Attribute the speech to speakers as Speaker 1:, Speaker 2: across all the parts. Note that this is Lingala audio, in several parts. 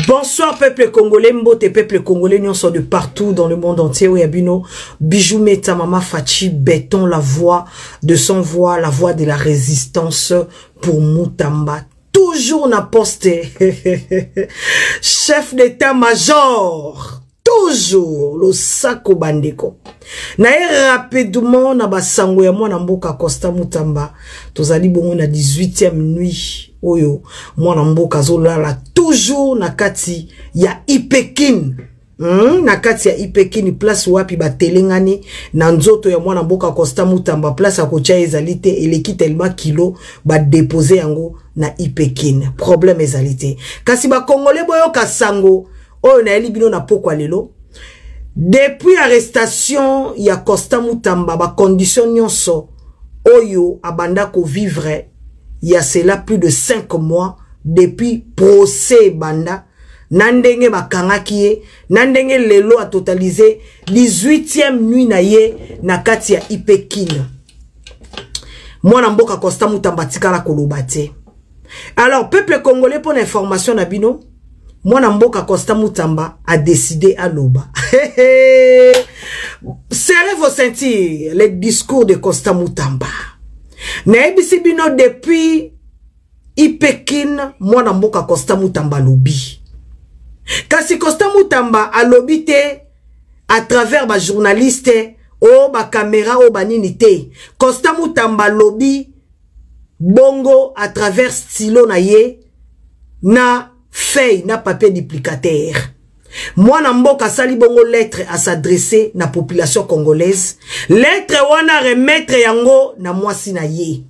Speaker 1: Bonsoir peuple congolais, mbote peuple congolais, nous sommes de partout dans le monde entier. Oui, Abino, Bijou Meta, Mama Fachi, Béton, la voix de son voix, la voix de la résistance pour Moutamba. Toujours n'a posté. Chef d'état-major. Toujours le Sako Bandeko. Nae rapidement na basango ya mwana mboka Costa Moutamba. Tozali bongo na 18e nuit. Oyo mwana mboka zolala toujours na kati ya Ipekin. Na kati ya Ipekin place wapi batelengani na nzoto ya mwana mboka Costa Moutamba place akocha ezalite eleki tellement kilo ba déposer yango na Ipekin. Problème ezalite. Kasi ba Congolais boyo kasango oyo na elibino na pokwa lelo. Depuis arrestation ya Costa Moutamba ba condition nyonso oyo abanda ko vivre il y a cela plus de 5 mois depuis procès banda nandenge bakangakie nandenge lelo a totalisé 18e nuit na ye na kati ya Ipekin. Mwana mboka Costa Moutamba tikala kolobate. Alors peuple congolais pour l'information na bino Mwana mboka Costa Moutamba a décidé à loba. Serrez vos ceintures, les discours de Costa Moutamba. Naebisi bino depuis Ipekin, mwana mboka Costa Moutamba lobby. Kasi Costa Moutamba a lobby te à travers ba journaliste, o ba caméra, o ba ninite. Costa Moutamba lobby bongo à travers stylo na ye na feuille na papier duplicateur. Mwana mboka sali bongo lettre à s'adresser na population congolaise. Lettre wana remettre yango na mwasi na ye.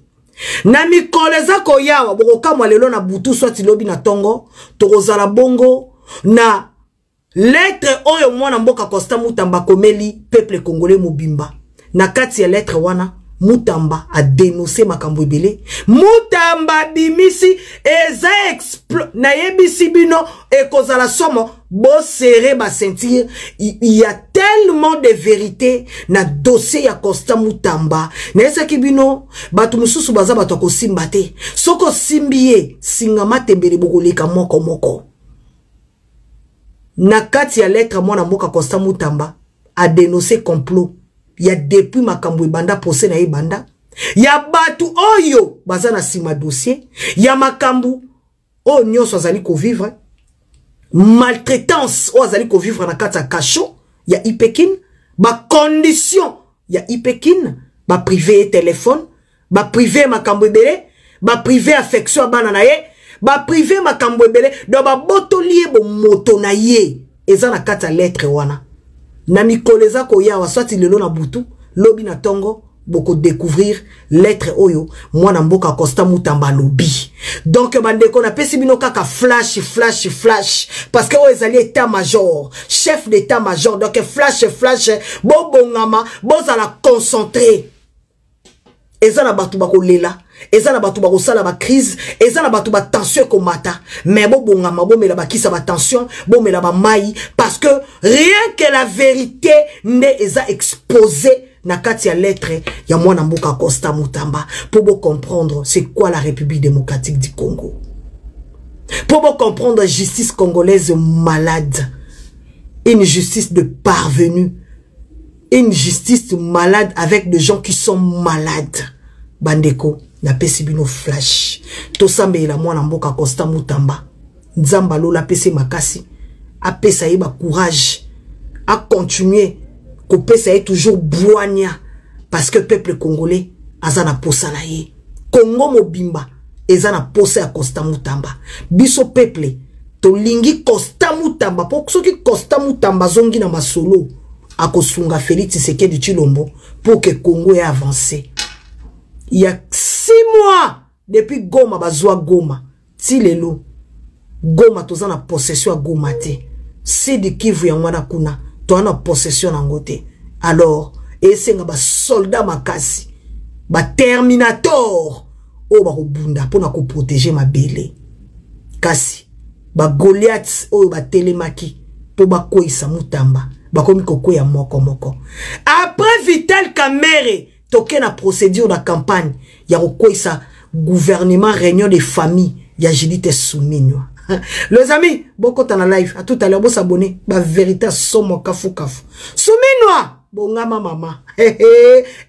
Speaker 1: Na mikoleza koyawa boko kamwa lelo na butu swati lobi na tongo. Tokozala bongo na lettre oyo mwana mboka Costa Moutamba komeli peuple congolais mobimba. Na kati ya lettre wana Moutamba a dénoncé makambo ebele. Moutamba bimisi eza na yebisi bino ekozala somo bo serré ba sentir. Il y a tellement de vérité na dossier ya Costa Moutamba. Na esa kibino batu mususu baza batu ko simbate. Soko simbiye singama tembele bokoleka moko moko. Na kati ya lettre mwana mboka Costa Moutamba a dénoncé complot. Ya depuis makambo ebanda procès na ebanda. Ya batu oyo baza na sima dossier. Ya makambo o nyonso azali ko vivre. Maltraitance o azali ko vivre na kati ya kasho ya Ipekin. Ba condition ya Ipekin. Ba privé téléphone. Ba privé makambo ebele. Ba privé affection abana na ye. Ba privé makambo ebele. Do ba botolier bo moto na ye. Eza na kati ya lettre wana. Na mikoleza ko ya waswati lelo na butu lobi na tongo boko découvrir lettre oyo mwana mboka Costa Moutamba lobby. Donc bandeko na pesi bino kaka flash parce que o ezali état major, chef d'état major, donc flash bo bongama boza la concentré. Eza na batu bako lela, eza na batu bako sala ba crise, eza na batu ba tension komata, mais bo bongama bo mela ba kisa ba tension, bo mela ba mai parce que rien que la vérité ne eza exposée na kati ya lettre ya mwana mboka Costa Moutamba pour vous comprendre c'est quoi la République démocratique du Congo. Pour vous comprendre la justice congolaise malade, une justice de parvenus. Une justice malade avec des gens qui sont malades. Bandeko, na pesi bino flash. Tosambe la mwana mboka Costa Moutamba. Nzamba lo la pesi makasi. A pesa yeba courage. A continuer. Ko pesa ye toujours boigna. Parce que peuple congolais, azana posa na ye. Congo mobimba, ezana posa ya Costa Moutamba. Biso peuple, to lingi Costa Moutamba. Pour ceux qui Costa Moutamba zongi na masolo. Akosunga Félix Tshisekedi Tshilombo pour que Congo ait avancé. Il y a 6 mois depuis Goma bazwa Goma. Tilelo Goma toza na possession à Goma te. C'est de Kivu ya mwana kuna to na possession ngote. Alors esenga ba soldat makasi ba terminator o ba kobunda pona ko protéger mabele. Kasi ba Goliath o ba telemaki po ba koisa Moutamba. Bakomi koko ya moko moko. Après Vital Kamerhe toke na procédure de campagne ya kokoisa gouvernement réunion des familles ya Judith Suminwa. Les amis, beaucoup dans la live. À tout à l'heure, vous s'abonner. La vérité, somme kafu kafu. Souminois. Bongama mama.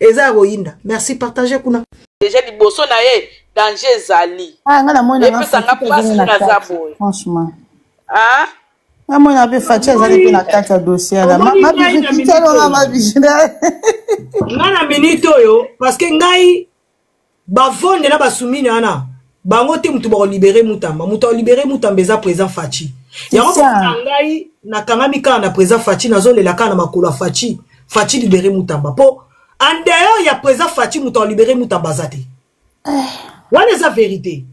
Speaker 1: Eza roinda. Merci, partagez kuna.
Speaker 2: Déjà, les bossons naé, danger zali.
Speaker 3: Ah, ngala moi
Speaker 2: et puis ça n'a pas sur la zabo.
Speaker 3: Franchement.
Speaker 2: Ah?
Speaker 3: Moi, on avait fait ça, j'allais la carte à dossier. Ma visite, ma visite.
Speaker 1: Ngana minute yo, parce que ngai, bavonde na basumini ana. Bango te mutu ba libérer mutamba. Mutu ba libérer mutamba eza présent Fachi. Yango ngai na kangami kana na présent Fachi nazo le la kana makolo Fachi. Fachi libérer mutamba. Po en dehors ya présent Fachi mutu ba libérer mutamba zate. What is la vérité?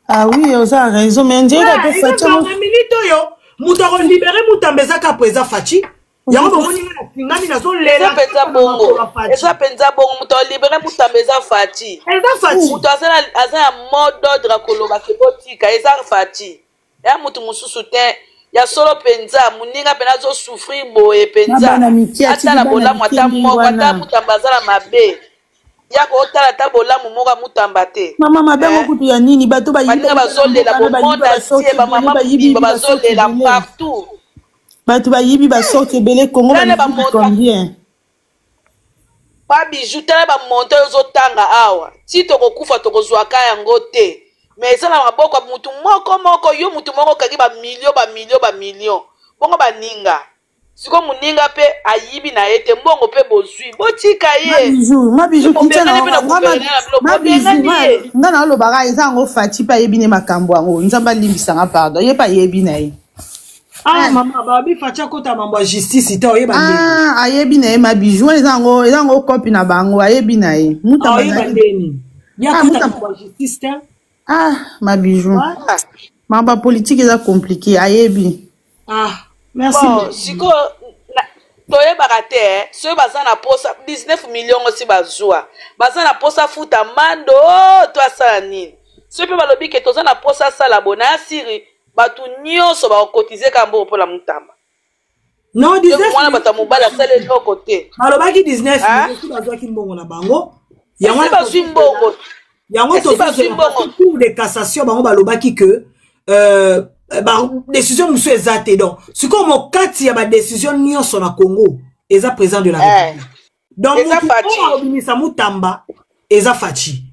Speaker 3: Ah oui, vous avez raison, mais on dirait que Fachi
Speaker 1: minute yo, mutu ba libérer mutamba zaka présent Fachi. Yango bomoni ngami nazo lela
Speaker 2: penza bongo. Eza penza bongo mutu ba libérer mutamba eza Fachi.
Speaker 1: Eza Fachi.
Speaker 2: Mutu azana mot d'ordre koloba ke botika eza Fachi. Ya mutu mususu te ya solo penza muninga pena zo souffrir boye penza. Ata na bolamu ata moko ata mutamba azala mabe. Ya ko otala ata bolamu moko mutamba te.
Speaker 3: Mama mabe kutu ya nini bato ba yiba
Speaker 2: bazolela bo monde entier ba mama biba bazolela partout.
Speaker 3: Bato ba yibi ba sorte belé Congo ba combien?
Speaker 2: Pas bijou tala ba monter ozotanga awa. Si to kokufa to kozwaka yango te. Mais ça na maboko mutu moko yo mutu moko kaki ba million. Bongo ba ninga. Siko muninga pe ayibi na ete mbongo pe bozui. Botika ye.
Speaker 3: Ma bijou kitana ma bijou. Ngana lo baga izango Fachi pa yebi ne makambo ango. Nzamba limbisanga pardon. Ye pa yebi na ye.
Speaker 1: Ah maman babi Facha kota mambo justice ita oyeba ndeni.
Speaker 3: Ah ayebi na ye ma bijou ezango copy na bango ayebi na ye. Muta
Speaker 1: oyeba ndeni. Ya kota mambo justice ta.
Speaker 3: Ah ma bijou. Mamba politique eza compliqué ayebi.
Speaker 1: Ah merci.
Speaker 2: Bon, siko toyeba kate so bazana posa 19 millions aussi bazwa. Bazana posa futa mando to asala nini. So pe balobi ke tozana posa sala bona asiri. Batu nyonso ba kotiser kambo pour la mutamba.
Speaker 1: Non 19.
Speaker 2: Mwana bata mobala sale de côté.
Speaker 1: Balobaki 19 millions bazwa ki mbongo na bango.
Speaker 2: Yango ba mbongo.
Speaker 1: Yango to cour de cassation bango balobaki que décision musu ezate donc ce comme au kati ya ba décision nyonso na Congo eza président de la République. Donc eza Fachi obimisa mutamba eza Fachi.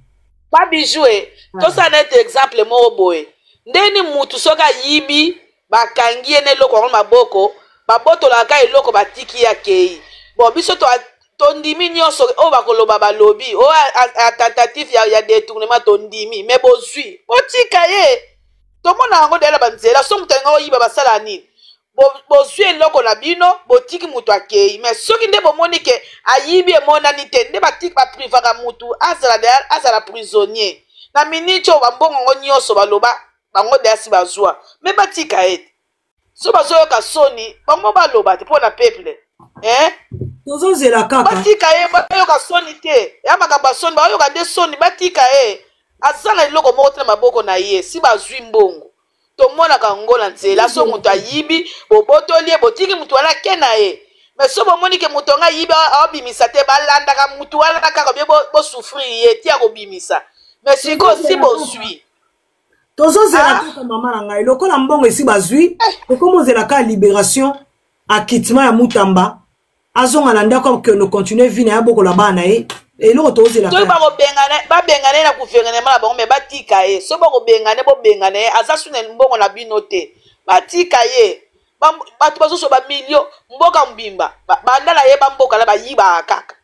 Speaker 2: Pas bijoué. To ça net exemple mo boy. Ndeni mutu soka yibi bakangi ene loko maboko baboto la ka eloko batiki ya kei bon biso to ndimi nyonso o bakoloba balobi o a tentative ya détournement to ndimi mais bozui otika ye to mona ngo dela banzela so mutenga o yiba basala nini bozui eloko na bino botiki mutu akei mais soki nde bomoni ke ayibi emonani te nde batiki ba privaka mutu azala prisonnier na minicho bambongo ngo nyonso baloba bango dasi bazwa me batika ete so bazoyo ka soni bango baloba te pona peuple
Speaker 1: tozo zela kaka
Speaker 2: batika ye bayo ka soni te ya makamba soni bayo ka de soni batika ye azala iloko moko te maboko na ye si bazwi mbongo to mona ka ngola nzela so mutu ayibi bobotoli botiki mutu wala kena ye mais so bomoni ke mutu nga yibi abimisa te balanda ka mutu wala kaka bo souffrir ye ti akobimisa mais siko si bozwi
Speaker 1: tozo zela kaka mama na ngai lokola mbongo esi bazwi okomo zela ka libération akitima ya mutamba azonga na ndako que no continuer vie na boko la bana e eloko tozo zela
Speaker 2: to ba bengane na gouvernement la bango me batika ye so bako bengane bo bengane azasu na mbongo na bino te batika ye batu bazoso ba million mboka mbimba bandala ye bamboka la bayiba kaka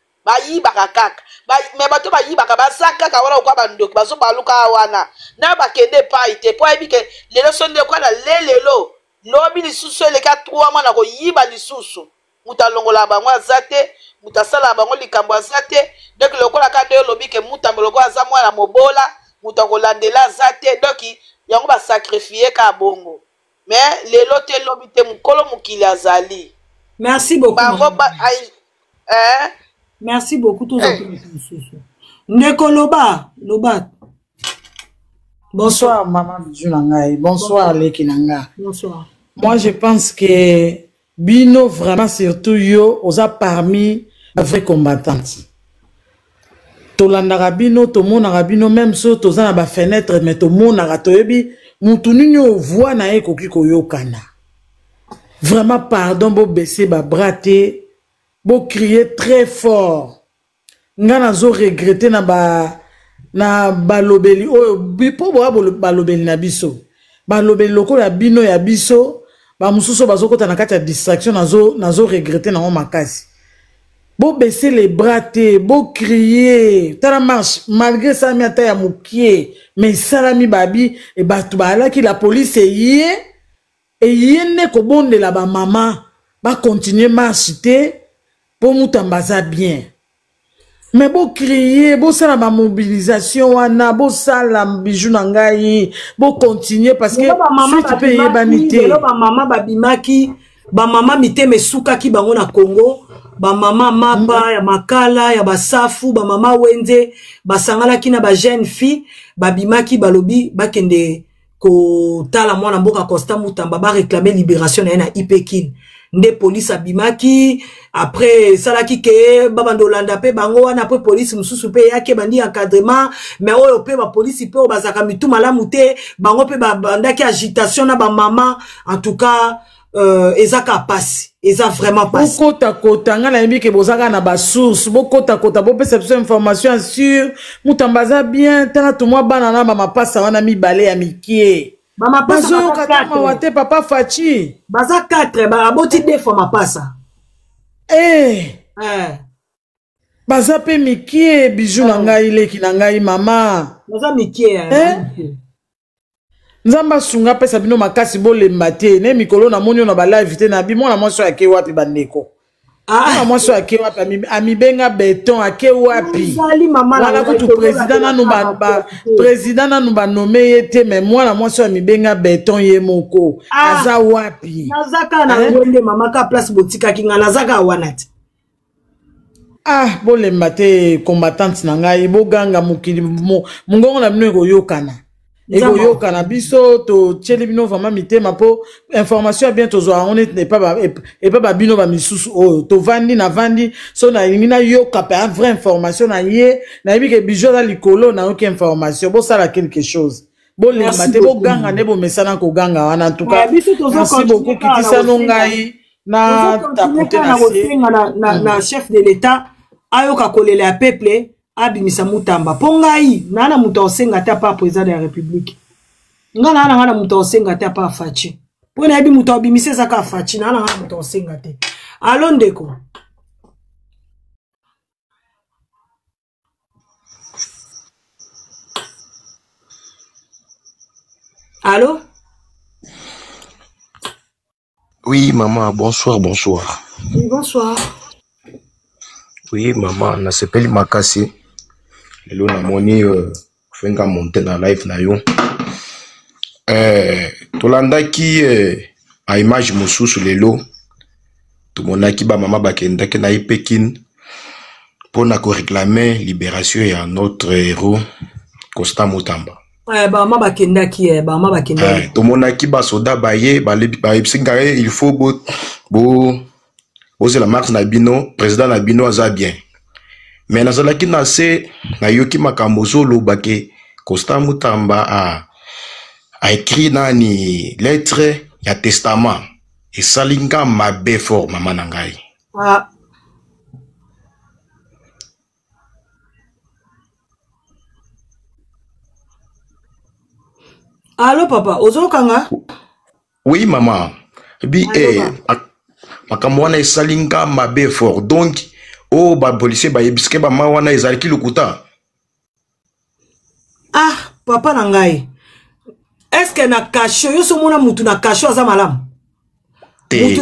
Speaker 2: me bato bayibaka bazaka ka wala kwa bandoki bazo baluka wana na bakende pa ite po ebike lelo sonde kwa na lelelo lobi lisusu eleka 3 mois na ko yiba lisusu mutalongola bango azate mutasala bango likambo azate donc lokola ka de lobi ke mutambolo aza mwana mobola mutakolandela azate donc yango ba sacrifier ka bongo mais lelo te lobi te mukolo mukili azali.
Speaker 1: Merci beaucoup
Speaker 2: bango
Speaker 1: merci beaucoup tous Ndeko Loba.
Speaker 3: Bonsoir maman Bijou Nangai. Bonsoir Leki Nanga.
Speaker 1: Bonsoir.
Speaker 3: Moi je pense que Bino vraiment surtout yo osa parmi les vrais combattantes. Tolanda Bino, to mona Bino même so to za na ba fenêtre mais to mona toyebi
Speaker 4: mutu nini voix na ye koki koyokana. Vraiment pardon bo baisser ba braté, bo crier très fort. Nga nazo regretter na balobeli oyo bipo bo balobeli na biso. Balobeli loko ya bino ya biso, ba mususu bazokota na kati ya distraction nazo regretter na makasi. Bo baisser les bras te, bo crier, tala marche, malgré ça mi ata ya mukie, mais salami babi e batu ba ki la police et yene ko bonde la ba maman ba continuer marche te pour mutambaza bien. Mais bo crier, bo sala ba mobilisation wana, bo sala bijou na ngai, bo continuer parce que suite pe yebanité.
Speaker 1: Ba maman babimaki, ba maman mite mesuka ki bango na Congo. Ba mama mapa ya makala ya basafu ba mama wenze basangala kina ba jeune fille babimaki balobi bakende ko tala mwana mboka Constant Mutamba ba réclamer libération na Ipekin nde police abimaki après salaki ke babandolanda pe bango wana pe police mususu pe yake bandi encadrement mais oyo pe ba police pe bazaka mitu malamu te bango pe bandaki agitation na ba mama en tout cas ezaka passe eza vraiment passe
Speaker 4: bokota kota nga na yebi ke bozaka na ba source bokota kota bo perception information sur mutambaza bien tana to mwa bana na mama pasa wana mibale ya mikie
Speaker 1: mama pasa
Speaker 4: bazo kata mawate papa fachi
Speaker 1: baza 4 ba aboti de fois pasa
Speaker 4: baza pe mikie bijou na ngai leki na ngai mama
Speaker 1: baza mikie
Speaker 4: Nzamba sunga pesa bino makasi bolemba te ne mikolo na moni na ba live te na bi mona mwaso ake wapi bandeko na mwaso ake wapi amibenga beton ake wapi wala kutu president nanu ba president nanu ba nommé yete mais mwana mwaso amibenga beton ye moko aza wapi
Speaker 1: nazaka na ngende mama ka place botika kinga nazaka wanati
Speaker 4: bolemba te combattante na ngai boganga mukili mungongo na bino koyokana ego yoka na biso to tcheli bino vraiment mitema po information bien to zo on n'est pas bino ba misusu o to vandi na vandi so na ngina yoka pa vraie information na ye na yebi ke bijo la likolo na aucune information bo sala quelque chose bo le mate bo ganga ne bo mesana ko ganga wana en tout cas merci beaucoup kitisa no ngai na tapoter
Speaker 1: na chef de l'état ayoka kolela ya peuple abimisa Mutamba pongai nana muto osenga ta pa président de la république ngana nana muto osenga ta pa fachi pona ebi muto abimise zaka fachi nana muto osenga te allo ndeko allo
Speaker 5: oui maman bonsoir
Speaker 1: oui bonsoir
Speaker 5: oui maman na sepeli makasi lelo na moni fenga monter na live na yo tolandaki a image mosusu lelo tomonaki ba mama bakendaki na Ipekin pona ko réclamer libération ya notre héros Constant Mutamba
Speaker 1: ba mama bakendaki
Speaker 5: tomonaki ba soda baye ba singa il faut c'est la marque na bino président na bino aza bien mais nazalaki na se na yoki makambo zolo bake Constant Mutamba a écrit nani lettre ya testament et salinga mabe fort mama na ngai
Speaker 1: allo papa ozokanga
Speaker 5: oui maman bi makambo wana esalinga mabe fort donc ba policier ba yebiske ba ma wana ezalaki lukuta
Speaker 1: papa na ngai est-ce que na kasho yo so mona mutu na kasho aza malamu
Speaker 5: te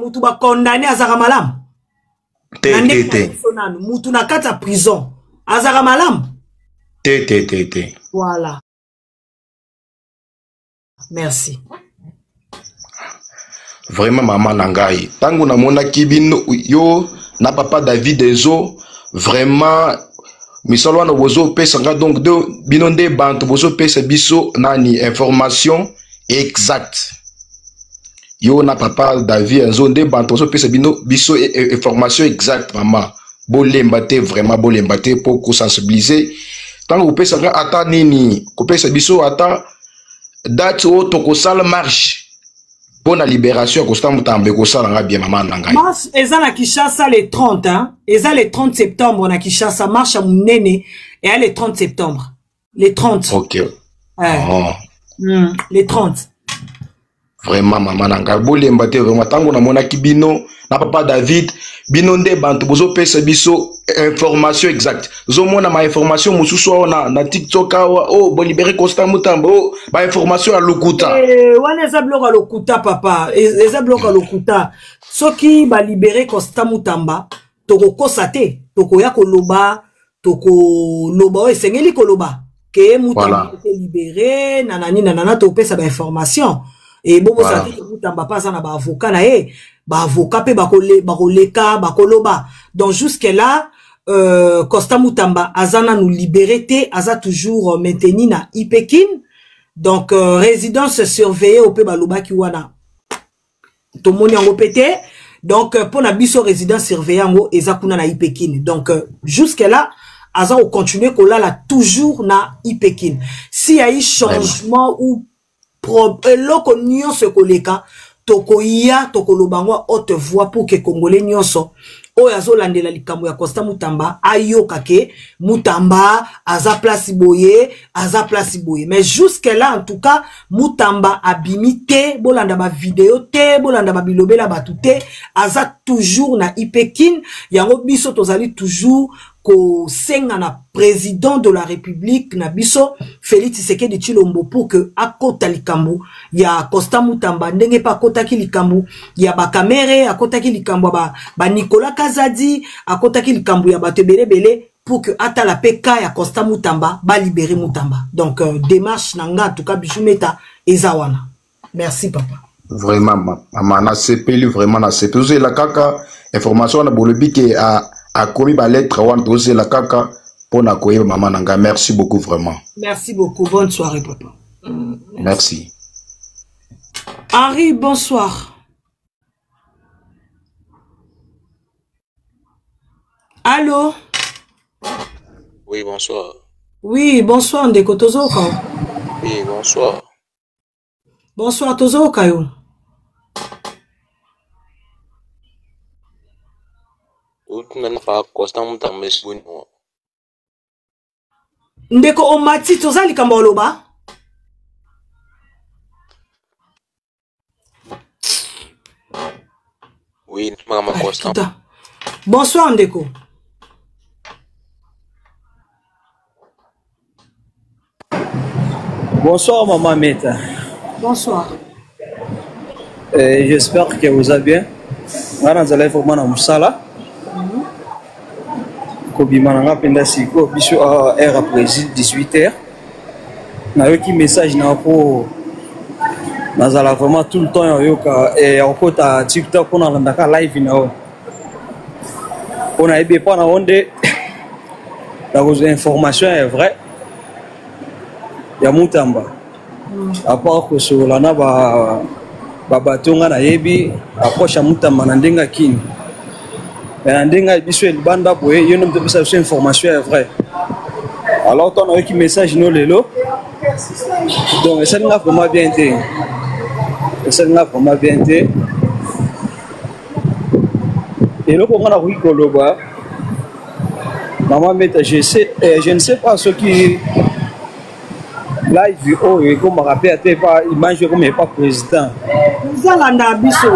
Speaker 1: mutu ba condamné azaka malamu
Speaker 5: te
Speaker 1: mutu na kata prison azaka malamu
Speaker 5: te
Speaker 1: voilà merci
Speaker 5: vraiment maman nangai tango na mona kibino yo na papa David Enzo vraiment misolo na bozo pesa nga donc de bino nde bantu bozo pesa biso nani information exacte yo na papa David Enzo nde bantu bozo pesa biso information exacte maman bolemba te vraiment bolemba te pour ko sensibiliser tango pesa nga ata nini ko pesa biso ata date au tokosala marche pour la libération Costa Mutamba kosala nga bien maman nangai.
Speaker 1: Marche eza na Kinshasa le 30 hein. Eza le 30 septembre na Kinshasa marche à Munene et le 30 septembre. Les 30.
Speaker 5: OK.
Speaker 1: Les 30.
Speaker 5: Vraiment maman nangai bolemba te vraiment tango na mona kibino na papa David bino nde bantu bozo pesa biso information exacte. Zo mona ma information mususu na TikTok oh bo libérer Costa Mutamba oh ba information à lokuta.
Speaker 1: Wana eza bloc à lokuta papa. Eza bloc à lokuta. Soki ba libérer Costa Mutamba toko kosate toko ya koloba toko loba esengeli koloba ke Mutamba été libéré nanana to pesa ba information et bobo ça te Mutamba pas ça na ba avocat na ba avocat pe bakoleka bakoloba. Donc jusque là Costa Mutamba azana nous liberté aza toujours maintenu na Ipekin. Donc résidence surveillée au pe baloba ki wana to moni yango pété. Donc pour na biso résidence surveillée yango ezakuna na Ipekin. Donc jusque là aza au continuer kolala toujours na Ipekin. Si y a eu changement ou loko nyonso koleka toko ya toko lobangwa haute voix pour que Congolais nyonso o yazo landela likambo ya Costa Mutamba ayoka ke Mutamba aza place boye mais jusque là en tout cas Mutamba abimité bolanda ba vidéo te bolanda ba bilobela batute aza toujours na Ipekin yango biso tozali toujours ko senga na président de la République na biso Félix Tshisekedi Tshilombo pour que akota likambo ya Costa Mutamba ndenge pa akota ki likambo ya ba Kamere akota ki likambo ba Nicolas Kazadi akota ki likambo ya bato belebele pour que ata la PK ya Costa Mutamba ba libérer Mutamba. Donc démarche nanga en tout cas bijumeta ezawana. Merci papa.
Speaker 5: Vraiment maman na sepeli vraiment na sepeli la kaka information na bolobi ke a commis ba lettre wan doser la kaka pour na koyeba maman nanga. Merci beaucoup vraiment.
Speaker 1: Merci beaucoup. Bonne soirée papa.
Speaker 5: Merci.
Speaker 1: Henri, bonsoir. Allô?
Speaker 6: Oui, bonsoir.
Speaker 1: Oui, bonsoir, Ndeko Tozoka.
Speaker 6: Oui, bonsoir.
Speaker 1: Bonsoir, Tozoka yo. Ndeko Omati tozali kamba oloba?
Speaker 6: Oui, maman Costa.
Speaker 1: Bonsoir Ndeko.
Speaker 7: Bonsoir maman Meta.
Speaker 1: Bonsoir.
Speaker 7: J'espère que vous allez bien. Vous allez vraiment dans Moussala. Kobimana penda siko biso à heure après 18h. Na yoki message na po nazala vraiment tout le temps yoka et encore ta TikTok on a ndaka live na o. On a ébé pas na onde la information est vraie. Ya Mutamba. À part que sur la na ba batonga na yebi approche Mutamba na ndenga kini. Ndenga biso banda boye yo nom de cette information est vraie. Alors on a qui message no lelo. Donc ça n'a vraiment bien été. Ça n'a vraiment bien été. Et là on a oui koloba. Maman Meta je ne sais pas ce qui live oh et comme rappelle pas image comme pas président.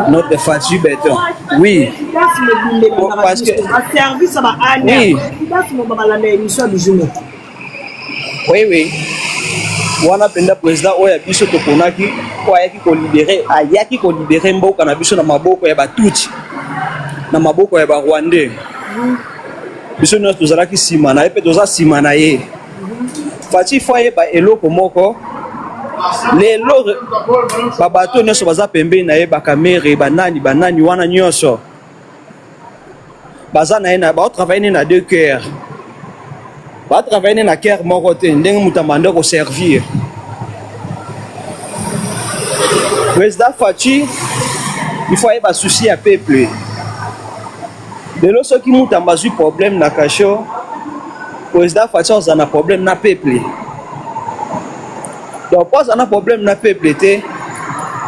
Speaker 7: Notre Fatih Béton. Oui. Parce que
Speaker 1: service à
Speaker 7: oui. Oui, oui. Wana penda président oya biso to konaki ko ayaki ko libérer ayaki ko libérer mboka na biso na maboko ya batuti na maboko ya ba Rwandais. Biso nous tozalaki sima na epe toza sima na ye. Fatih foye ba eloko moko lelo babato nyonso baza pembe na ye bakamere banani wana nyonso baza na ye na ba travailler na deux cœurs ba travailler na cœur moko te ndenge Mutamba ndo ko servir président Fatih il faut ba souci à peuple lelo soki Mutamba zui problème na kasho président Fatih a un problème na peuple Donc, pas un problème na peuple était,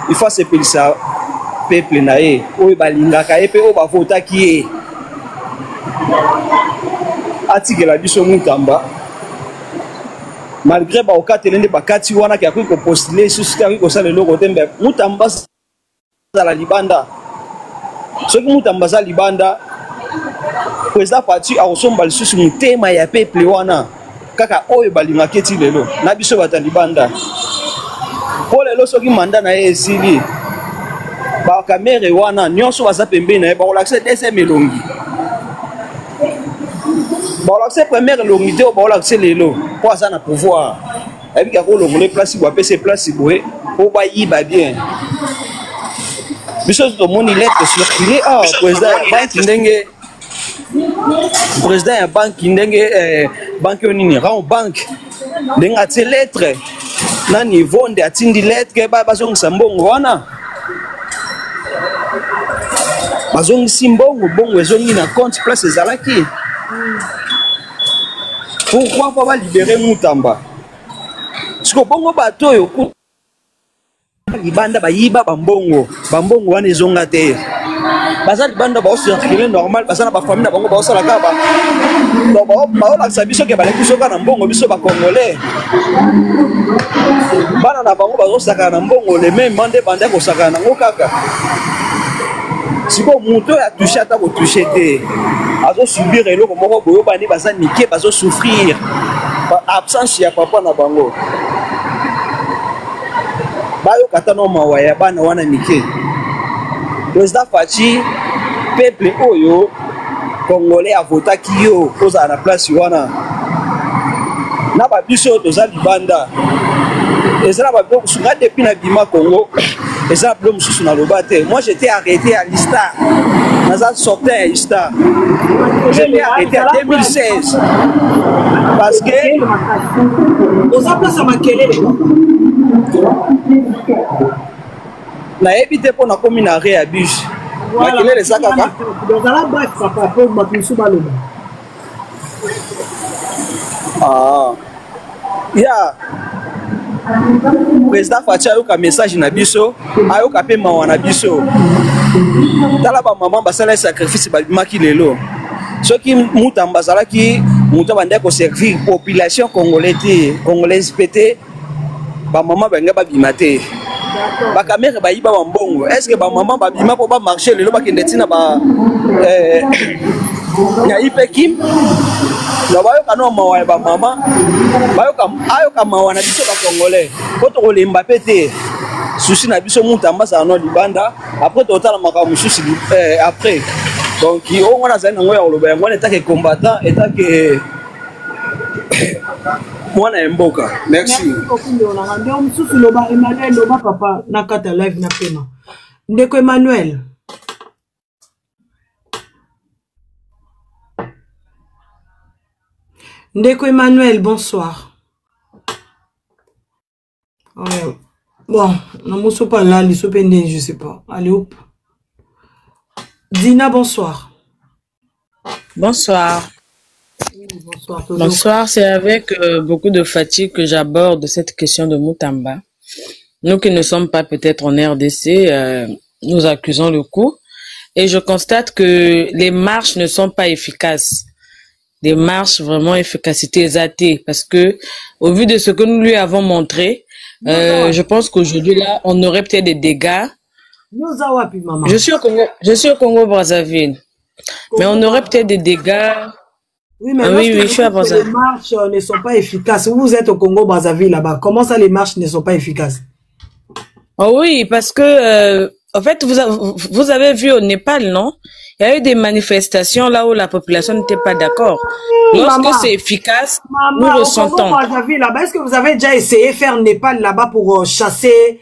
Speaker 7: il faut s'appeler ça peuple na ye, oyo balingaka ye pe oyo bavotaki ye. Atikela biso Mutamba. Malgré baokatele nde bakati wana ki akoki kopostule susu ki akoki kosala eloko te mbe Mutamba azala libanda. Soki Mutamba aza libanda, président parti akosomba lisusu motema ya peuple wana kaka oyo balingaki ti lelo na biso bata libanda. Po lelo soki manda na ye esili bakamere wana nyonso baza pembeni na ye bakolakisa deuxième elongi, bakolakisa première elongi te oyo bakolakisa lelo mpo aza na pouvoir ayebiki akolongola place boye apesa place boye mpo bayiba bien. Biso tomoni lettre circulé président ya banki ndenge président ya banki ndenge banki oyo nini rang bank ndenge atie lettre na niveau nde atindi lettre bazongisa mbongo wana bazongisi mbongo bongo ezongi na compte place ezalaki. Pourquoi pas balibérer Mutamba? Siko bongo bato oyo libanda bayiba bambongo wana ezonga te baza libanda baocircule normal baza na bafamille na bango baosalaka baolakisa biso ke baleki soka na mbongo biso bakongolais bana na bango bazosakana na mbongo le même mande banda kosakana nango kaka. Siko moto oyo atushe ata kotushe te azosubir eloko moko boyo bani baza mike bazosouffrir absence ya papa na bango bayoka ata no mawa ya bana wana mike. Président Fachi peuple oyo congolais avotaki yo kozala na place wana na babiso oyo toza libanda ezala babilo kusunga depuis na bima Congo ezala bilo mosusu na loba te. Moi j'étais arrêté à l'Istar, naza sorti à l'Istar, j'étais arrêté en 2016 parce que
Speaker 1: oza place à makelele
Speaker 7: nayebi te mpo nakomi na arrêt ya bus makelele eza kaka
Speaker 1: ozala bref papa mpo bato mosusu baloba
Speaker 7: ya président Fachi ayoka message na biso ayoka mpe mawa na biso tala bamama basala sacrifice babimaki lelo soki Mutamba azalaki moto bande koservir population congolaise pete bamama bange babima te bakamere bayiba bambongo. Est ce que bamama babima mpo bamarché lelo bakende ntina na ipekim na bayoka no mawa ya bamama ayoka mawa na biso bakongolais mpo tokolemba mpe te susi na biso Mutamba azala no libanda après totala makambo mosusu après. Donc on a azali nango ya koloba yango wana etake combattant etake mwana mboka. Merci.
Speaker 1: Ndio mosusu loba Emmanuel loba papa na kata live na pema ndeko Emmanuel. Ndeko Emmanuel, bonsoir. Bon, on ne pas là, je sais pas. Allez, hop. Dina, bonsoir.
Speaker 8: Bonsoir.
Speaker 1: Bonsoir.
Speaker 8: Bonsoir, c'est avec beaucoup de fatigue que j'aborde cette question de Mutamba. Nous qui ne sommes pas peut-être en RDC, nous accusons le coup. Et je constate que les marches ne sont pas efficaces. Des marches vraiment efficacité exatée parce que au vu de ce que nous lui avons montré, je pense qu'aujourd'hui là on aurait peut-être des dégâts. Je suis au Congo Brazzaville, mais on aurait peut-être des dégâts.
Speaker 1: Oui, mais je suis à Brazzaville. Les marches ne sont pas efficaces. Vous êtes au Congo Brazzaville là-bas. Comment ça les marches ne sont pas efficaces?
Speaker 8: Oh oui, parce que en fait vous avez vu au Népal, non? Il y a eu des manifestations là où la population n'était pas d'accord. Lorsque c'est efficace, nous ressentons.
Speaker 1: Est-ce que vous avez déjà essayé de faire Népal là-bas pour chasser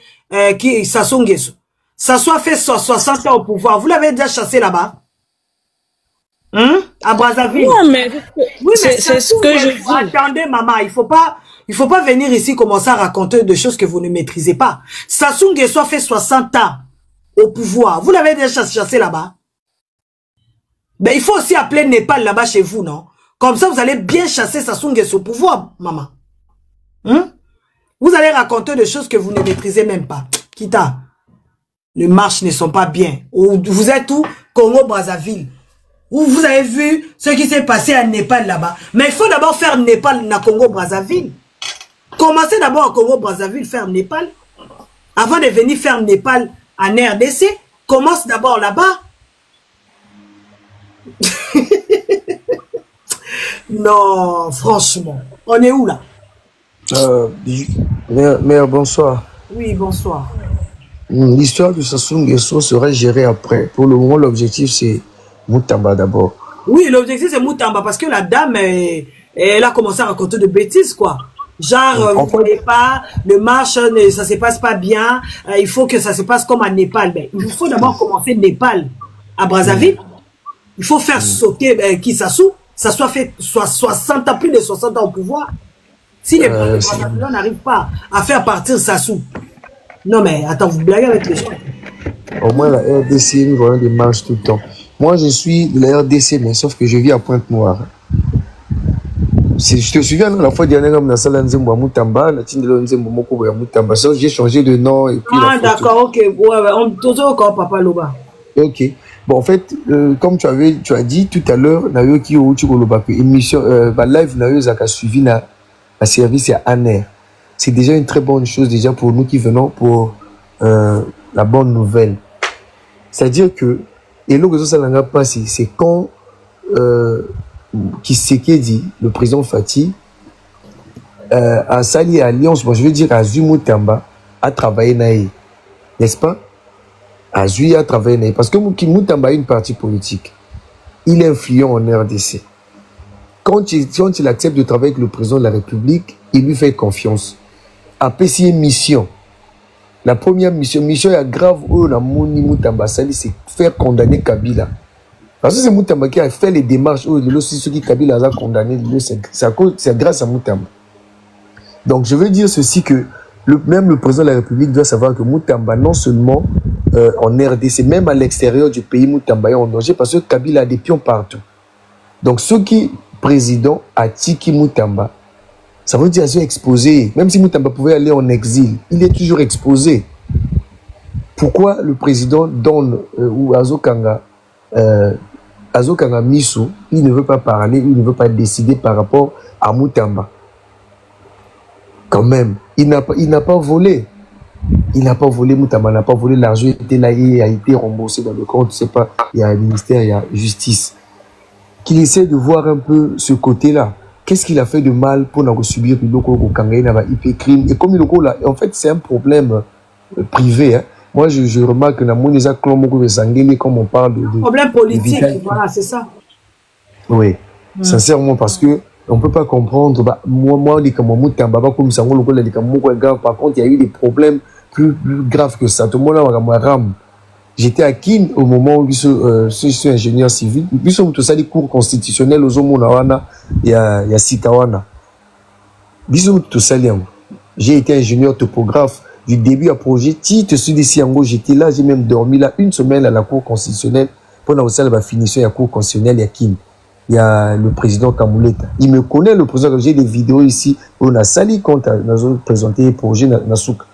Speaker 1: Sassou Nguesso? Sassou a fait 60 ans au pouvoir. Vous l'avez déjà chassé là-bas? À Brazzaville?
Speaker 8: Non, mais
Speaker 1: oui,
Speaker 8: c'est ce que je dis.
Speaker 1: Attendez, maman, il faut pas venir ici commencer à raconter des choses que vous ne maîtrisez pas. Sassou Nguesso a fait 60 ans au pouvoir. Vous l'avez déjà chassé là-bas? Ben, il faut aussi appeler Népal là-bas chez vous, non? Comme ça, vous allez bien chasser Sassou Nguesso au pouvoir, maman. Vous allez raconter des choses que vous ne maîtrisez même pas. Kita, les marches ne sont pas bien. Vous êtes où? Congo-Brazzaville. Où vous avez vu ce qui s'est passé à Népal là-bas. Mais il faut d'abord faire Népal na Congo-Brazzaville. Commencez d'abord à Congo-Brazzaville, faire Népal. Avant de venir faire Népal en RDC, commence d'abord là-bas. Non, franchement. On est où là?
Speaker 9: Mère, bonsoir.
Speaker 1: Oui, bonsoir.
Speaker 9: L'histoire de Sassou Nguesso sera gérée après. Pour le moment, l'objectif, c'est Moutamba d'abord.
Speaker 1: Oui, l'objectif, c'est Moutamba parce que la dame, elle a commencé à raconter de bêtises, quoi. Genre, vous ne voyez pas, le marche, ça se passe pas bien, il faut que ça se passe comme à Népal. Ben, il faut d'abord commencer Népal à Brazzaville. Il faut faire sauter qui Sassou. Ça soit fait 60 ans, plus de 60 ans au pouvoir. Si les Brazzaville n'arrivent pas à faire partir Sassou. Non mais, attends, vous blaguez avec les gens.
Speaker 9: Au moins, la RDC, nous voyons des marches tout le temps. Moi, je suis de la RDC, mais sauf que je vis à Pointe-Noire. Je te souviens, la fois dernière, j'ai changé de nom. Et puis
Speaker 1: ah, d'accord, ok. Ouais, on te encore, Papa Loba.
Speaker 9: Ok. Bon, en fait, comme tu as dit tout à l'heure, émission, live, a suivi la service à Aner. C'est déjà une très bonne chose déjà pour nous qui venons pour la bonne nouvelle. C'est-à-dire que, et là, c'est quand Tshisekedi, le président Fati, a sali alliance, bon, je veux dire, à Moutamba, a travaillé naïe. N'est-ce pas? Azui a travaillé parce que Moutamba a une partie politique. Il est influent en RDC. Quand il accepte de travailler avec le président de la République, il lui fait confiance. Après, c'est une mission. La première mission est grave, la Moni Moutamba Sali, c'est faire condamner Kabila. Parce que c'est Moutamba qui a fait les démarches, ceux qui Kabila a condamné, c'est grâce à Moutamba. Donc, je veux dire ceci que même le président de la République doit savoir que Moutamba, non seulement en RDC, même à l'extérieur du pays, Moutamba est en danger parce que Kabila a des pions partout. Donc, ceux qui, président a Tiki Moutamba, ça veut dire qu'ils sont exposés. Même si Moutamba pouvait aller en exil, il est toujours exposé. Pourquoi le président donne ou Azokanga Missou, il ne veut pas parler, il ne veut pas décider par rapport à Moutamba? Quand même, il n'a pas volé. Il n'a pas volé, Moutamba n'a pas volé, l'argent était là, il a été remboursé dans le compte, je sais pas, il y a un ministère, il y a justice. Qu'il essaie de voir un peu ce côté-là. Qu'est-ce qu'il a fait de mal pour nous subir le loco au Kangaïna, IP crime? Et comme le loco là, en fait, c'est un problème privé. Hein. Moi, je remarque que dans mon Isa Klomoko Zangeli, comme on parle de
Speaker 1: problème politique, voilà, c'est ça.
Speaker 9: Oui, sincèrement, parce que on peut pas comprendre. Bah, moi, les Kamamouta, comme ça, par contre, il y a eu des problèmes plus graves que ça. Tout le monde a j'étais à Kin au moment où je suis ingénieur civil. Nous sommes tous à des cours constitutionnels aux Omonawana et à Sitawana. J'ai été ingénieur topographe du début à projet. J'étais là, j'ai même dormi là une semaine à la cour constitutionnelle pour la finition de la cour constitutionnelle à Kin. Il y a le président Kamouleta. Il me connaît, le président. J'ai des vidéos ici où on a sali quand nous avons présenté le projet Nasuka.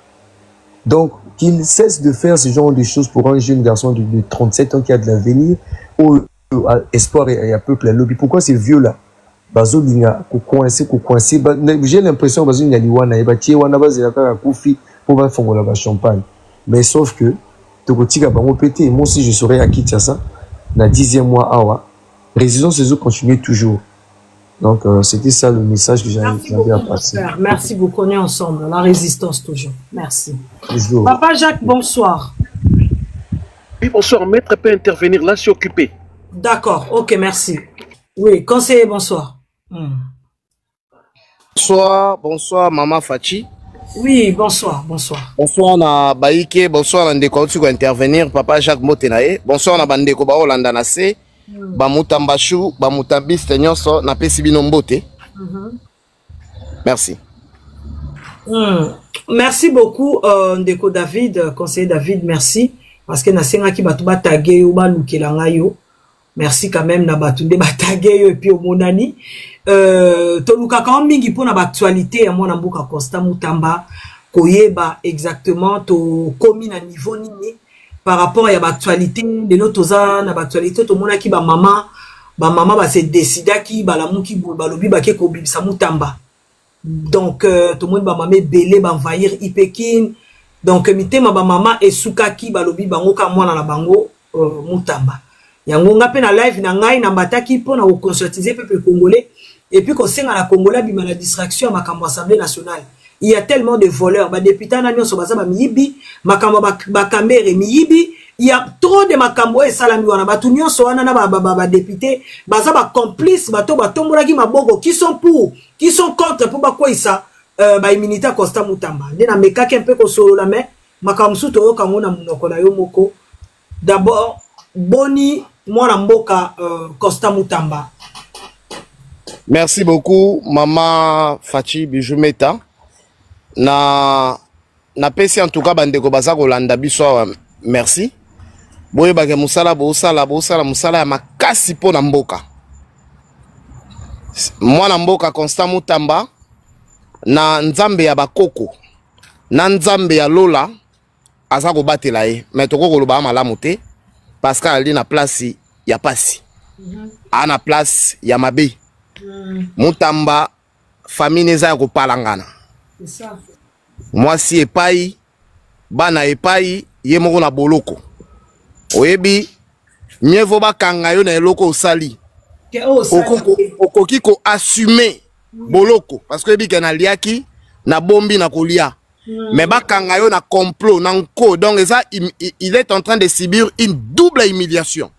Speaker 9: Donc, qu'il cesse de faire ce genre de choses pour un jeune garçon de 37 ans qui a de l'avenir, où espoir et un peuple à lobby. Pourquoi ces vieux-là? J'ai l'impression que champagne. Mais sauf que, moi aussi je serais à Kinshasa, dans le 10e mois, awa, résidence ces eaux continue toujours. Donc, c'était ça le message que j'avais à passer.
Speaker 1: Merci beaucoup, on est ensemble. La résistance toujours. Merci.
Speaker 9: Toujours.
Speaker 1: Papa Jacques, bonsoir.
Speaker 10: Oui, bonsoir. Maître peut intervenir là, c'est occupé.
Speaker 1: D'accord, ok, merci. Oui, conseiller, bonsoir.
Speaker 11: Bonsoir, Maman Fachi.
Speaker 1: Oui, bonsoir.
Speaker 11: Bonsoir, na Baïke. Bonsoir, Ndeko tu vas intervenir. Papa Jacques Motenae. Bonsoir, na Bandeko Bao Landanase. Bamutambashu, Bamutambiste Nyonso, na pesi bino mbote. Merci.
Speaker 1: Merci beaucoup, Ndeko David, conseiller David, merci. Parce que na senga ki batu batage ou balukela yo. Merci quand même na batu de batage yo et puis au monani. Toluka quand mingi pour na actualité ya mwana mboka Constant Moutamba koyeba exactement to komi na niveau nini par rapport à l'actualité de notre zone, l'actualité to mona ki ba maman ba se décida ki ba la muki ba lobi ba ke ko bibisa Mutamba. Donc tout le monde ba mamé belé ba envahir Ipekin. Donc mitema ba maman esukaki ba lobi bango ka mwana na bango Mutamba. Yango nga pe na live na ngai na bataki po na ko conscientiser peuple congolais et puis ko senga na Congolais bima la distraction à makambo Assemblée nationale. Il y a tellement de voleurs, ba députés na nyonso baza ba miyibi, makambo ba kamere miyibi, il y a trop de makambo et salami wana batu nyonso wana na ba députés, baza ba complices, bato batombola ki mabogo qui sont pour, qui sont contre pour ba quoi ça ba immunité Constant Mutamba. Ndena mekaki un peu ko solo la mais makambo suto yo kamona munoko na yo moko. D'abord boni mwana mboka Constant Mutamba.
Speaker 11: Merci beaucoup maman Fachi Bijumeta. Na pesi en tout cas bandeko baza kolanda biso merci boye bake musala musala ya makasi po na mboka mwana mboka Constant Mutamba na nzambe ya bakoko na nzambe ya lola aza kobatela ye mais toko koloba malamu te parce que ali na place ya pasi ana place ya mabe Mutamba famille eza ya kopalangana. Moi si epai bana epai ye moko na boloko oyebi mieux vaut bakanga yo na eloko osali okoki ko assumer boloko parce que ebi na liaki na bombi na kolia mais bakanga yo na complot na nko donc ça il est en train de subir une double humiliation.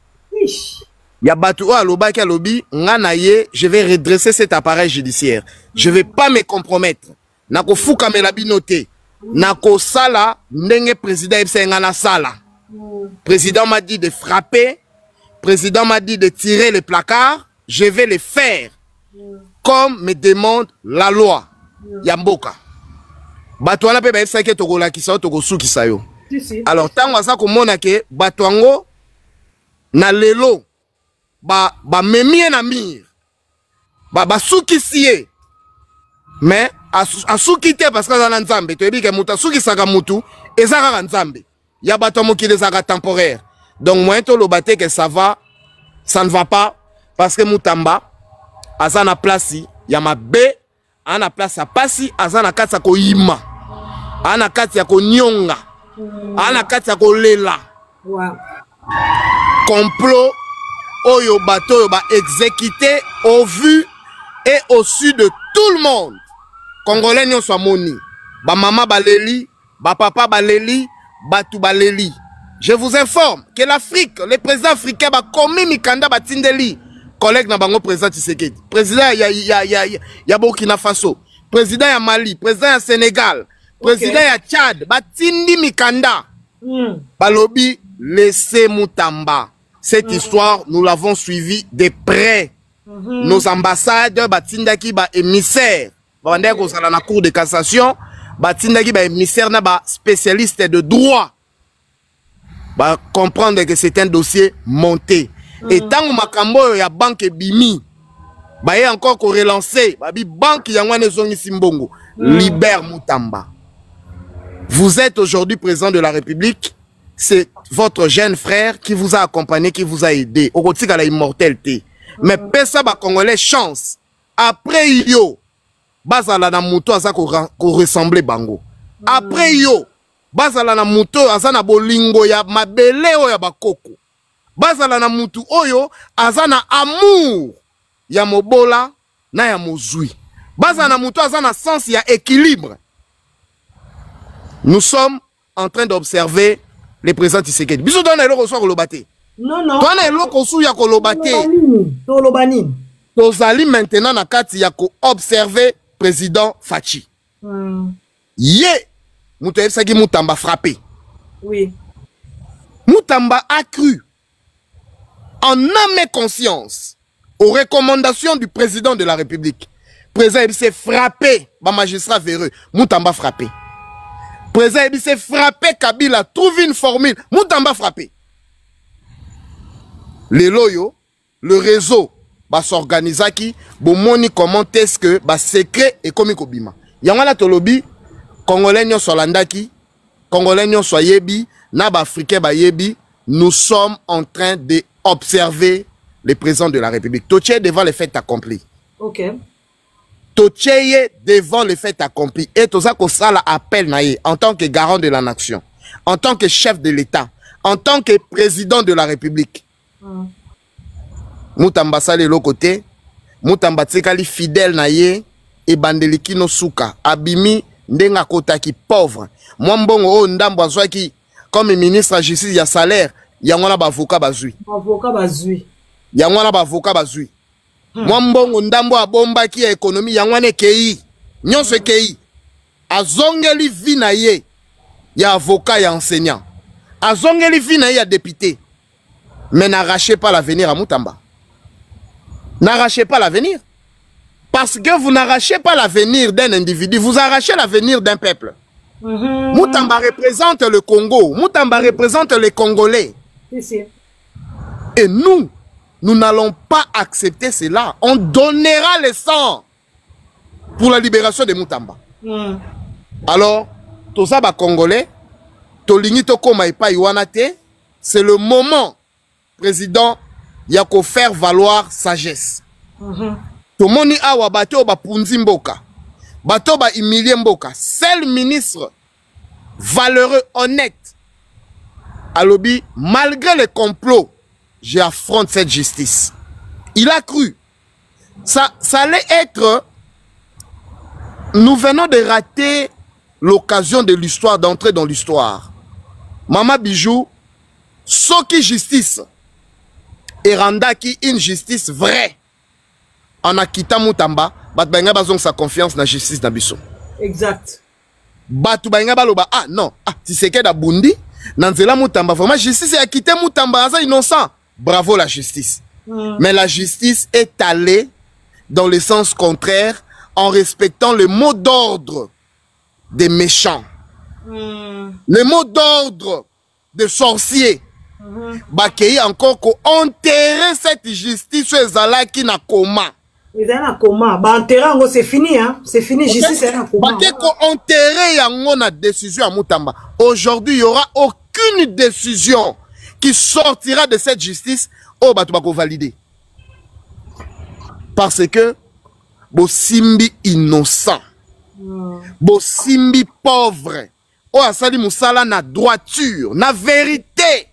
Speaker 11: Ya batu alobaki alobi ngana ye je vais redresser cet appareil judiciaire, je vais pas me compromettre. Nako fuka melabinote nako sala ndenge président ngana sala. Président m'a dit de frapper, président m'a dit de tirer les placards, je vais le faire comme me demande la loi. Yamboka batwana pe ba sake tokola kisa toko suki sayo. Alors tango asa ko mona ke batwango na lelo ba memie na mir ba suki siye mais asuki te parce que za nzambe to ebi ke muta suki saka mutu ezaka nzambe ya bato mokile zaka temporaire. Donc moi to lobate que ça ne va pas parce que Mutamba azana place ya mabe ana place ya pasi azana kati ya koyima ana kati ya konyonga ana kati ya kolela complot oyo bato oyo ba exécuté au vu et au su de tout le monde. Congolais nyonso amoni ba mama baleli ba papa baleli batu baleli. Je vous informe que l'Afrique, les présidents africains ba komi mikanda batindeli collègue na bango président Tshisekedi, président ya Burkina Faso, président ya Mali, président ya Sénégal, président ya Tchad batindi mikanda balobi laissez Mutamba. Cette histoire nous l'avons suivi de près. Nos ambassades batindaki ba émissaire bandé ko sala na cour de cassation batindaki ba émissaire na ba spécialiste de droit ba comprendre que c'est un dossier monté. Et tant makambo ya banque bimi ba y encore ko relancer ba bi banque yangwane zongi simbongo libère Mutamba. Vous êtes aujourd'hui président de la République, c'est votre jeune frère qui vous a accompagné, qui vous a aidé au côté de la immortalité. Mais pesa ba Congolais chance après yo bazala na muto aza ko ressembler bango. Après yo bazala na muto aza na bolingo ya mabele o ya bakoko. Bazala na mutu oyo aza na amour ya mobola na ya mozui. Bazala na mutu aza na sens ya équilibre. Nous sommes en train d'observer les présidents Tshisekedi. Biso dona eloko so kolobate.
Speaker 1: Non non.
Speaker 11: Dona eloko so ya kolobate.
Speaker 1: Tolobani.
Speaker 11: Tozali maintenant na kati ya ko observer président Fachi. Ye muto efsaki Mutamba frappé. Oui. Mutamba a cru en âme et conscience aux recommandations du président de la République. Président s'est frappé, ba magistrat véreux, Mutamba frappé. Président s'est frappé, Kabila trouve une formule, Mutamba frappé. Les loyaux, le réseau, va s'organiser qui, bon moni comment est-ce que, ba secret et comme Kobima. Yangana tolobi, Congolais nyo solandaki, Congolais nyo soyebi, na ba africain ba yebi, nous sommes en train d'observer le président de la République. Toché devant les faits accomplis.
Speaker 1: OK.
Speaker 11: Toché devant les faits accomplis. Et tout ça qu'on ça l'appel naïe en tant que garant de la nation, en tant que chef de l'État, en tant que président de la République. Moutamba sale l'autre côté, Moutamba tsekali fidèle naïe et bandeliki no suka abimi ndenga kotaki pauvre. Moi mbongo o ndambo azwaki comme ministre de justice ya salaire, yangona ba avocat bazui.
Speaker 1: Avocat bazui.
Speaker 11: Yangona ba avocat bazui. Moi mbongo ndambo abombaki ya économie yangwana kei. Nyonso kei. Azongeli vi na ye ya avocat ya enseignant. Azongeli vi na ye ya député. Mais n'arrachez pas l'avenir à Moutamba. N'arrachez pas l'avenir. Parce que vous n'arrachez pas l'avenir d'un individu, vous arrachez l'avenir d'un peuple. Moutamba représente le Congo. Moutamba représente les Congolais. Et nous n'allons pas accepter cela. On donnera le sang pour la libération de Moutamba. Alors, tout ça, Congolais, c'est le moment, président, il y a qu'à faire valoir sagesse. Tout le monde a bateau ba punzi mboka. Bateau ba humilier mboka. Seul ministre valeureux, honnête. Alobi, malgré les complots, j'affronte cette justice. Il a cru. Ça allait être... Nous venons de rater l'occasion de l'histoire, d'entrer dans l'histoire. Mama Bijou, Soki justice. Et Randaki une justice vraie. En Akita Moutamba, Batbaïnga bazong sa confiance dans la justice d'Abisso.
Speaker 1: Exact.
Speaker 11: Batbaïnga baloba, ah non, si c'est que d'Abundi, Nanzela Moutamba, vraiment, justice est Akita Moutamba, ça innocent. Bravo la justice. Mais la justice est allée dans le sens contraire en respectant le mot d'ordre des méchants. Le mot d'ordre des sorciers. Bakei encore qu'on enterrer cette justice sur les qui na coma.
Speaker 1: Ils sont en coma. Bah enterrer c'est fini hein. C'est fini justice est en coma.
Speaker 11: Bakei qu'on enterrer yango na décision à Moutamba. Aujourd'hui il y aura aucune décision qui sortira de cette justice au batubako validé. Parce que Bosimbi innocent. Bosimbi pauvre. O asali musala na droiture, na vérité.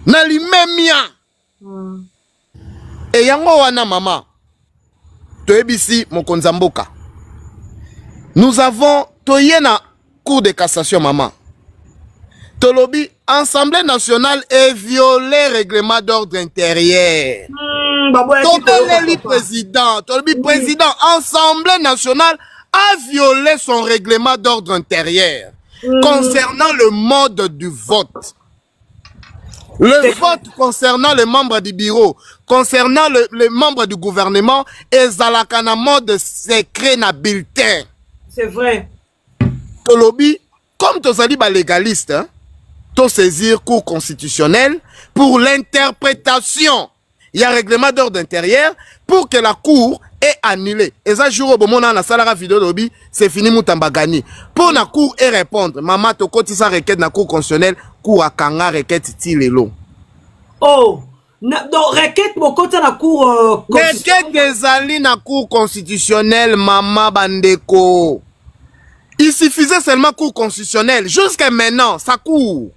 Speaker 11: Na limemia. Et yango wana mama. Toebisi mokonzamboka. Nous avons toye na cour de cassation mama. Tolobi, Assemblée nationale est violé règlement d'ordre intérieur. Tolobi président, Tolobi président, Assemblée nationale a violé son règlement d'ordre intérieur concernant le mode du vote. Le vote concernant les membres du bureau, concernant les membres du gouvernement, et Zalakana mode secret na bulletin.
Speaker 1: C'est vrai.
Speaker 11: Tolobi, comme Tozali ba légaliste, hein, to saisir cour constitutionnelle pour l'interprétation. Il y a un règlement d'ordre intérieur pour que la cour est annulée. Et ça, jour au moment où on a salara vidéo lobby, c'est fini Moutamba gagné. Pour la cour et répondre, maman to koti sa requête na cour constitutionnelle, cour à kanga requête ti lelo.
Speaker 1: Oh, donc requête mon côté la cour
Speaker 11: requête des alliés na cour constitutionnelle, maman bandeko. Il suffisait seulement cour constitutionnelle. Jusqu'à maintenant, ça court.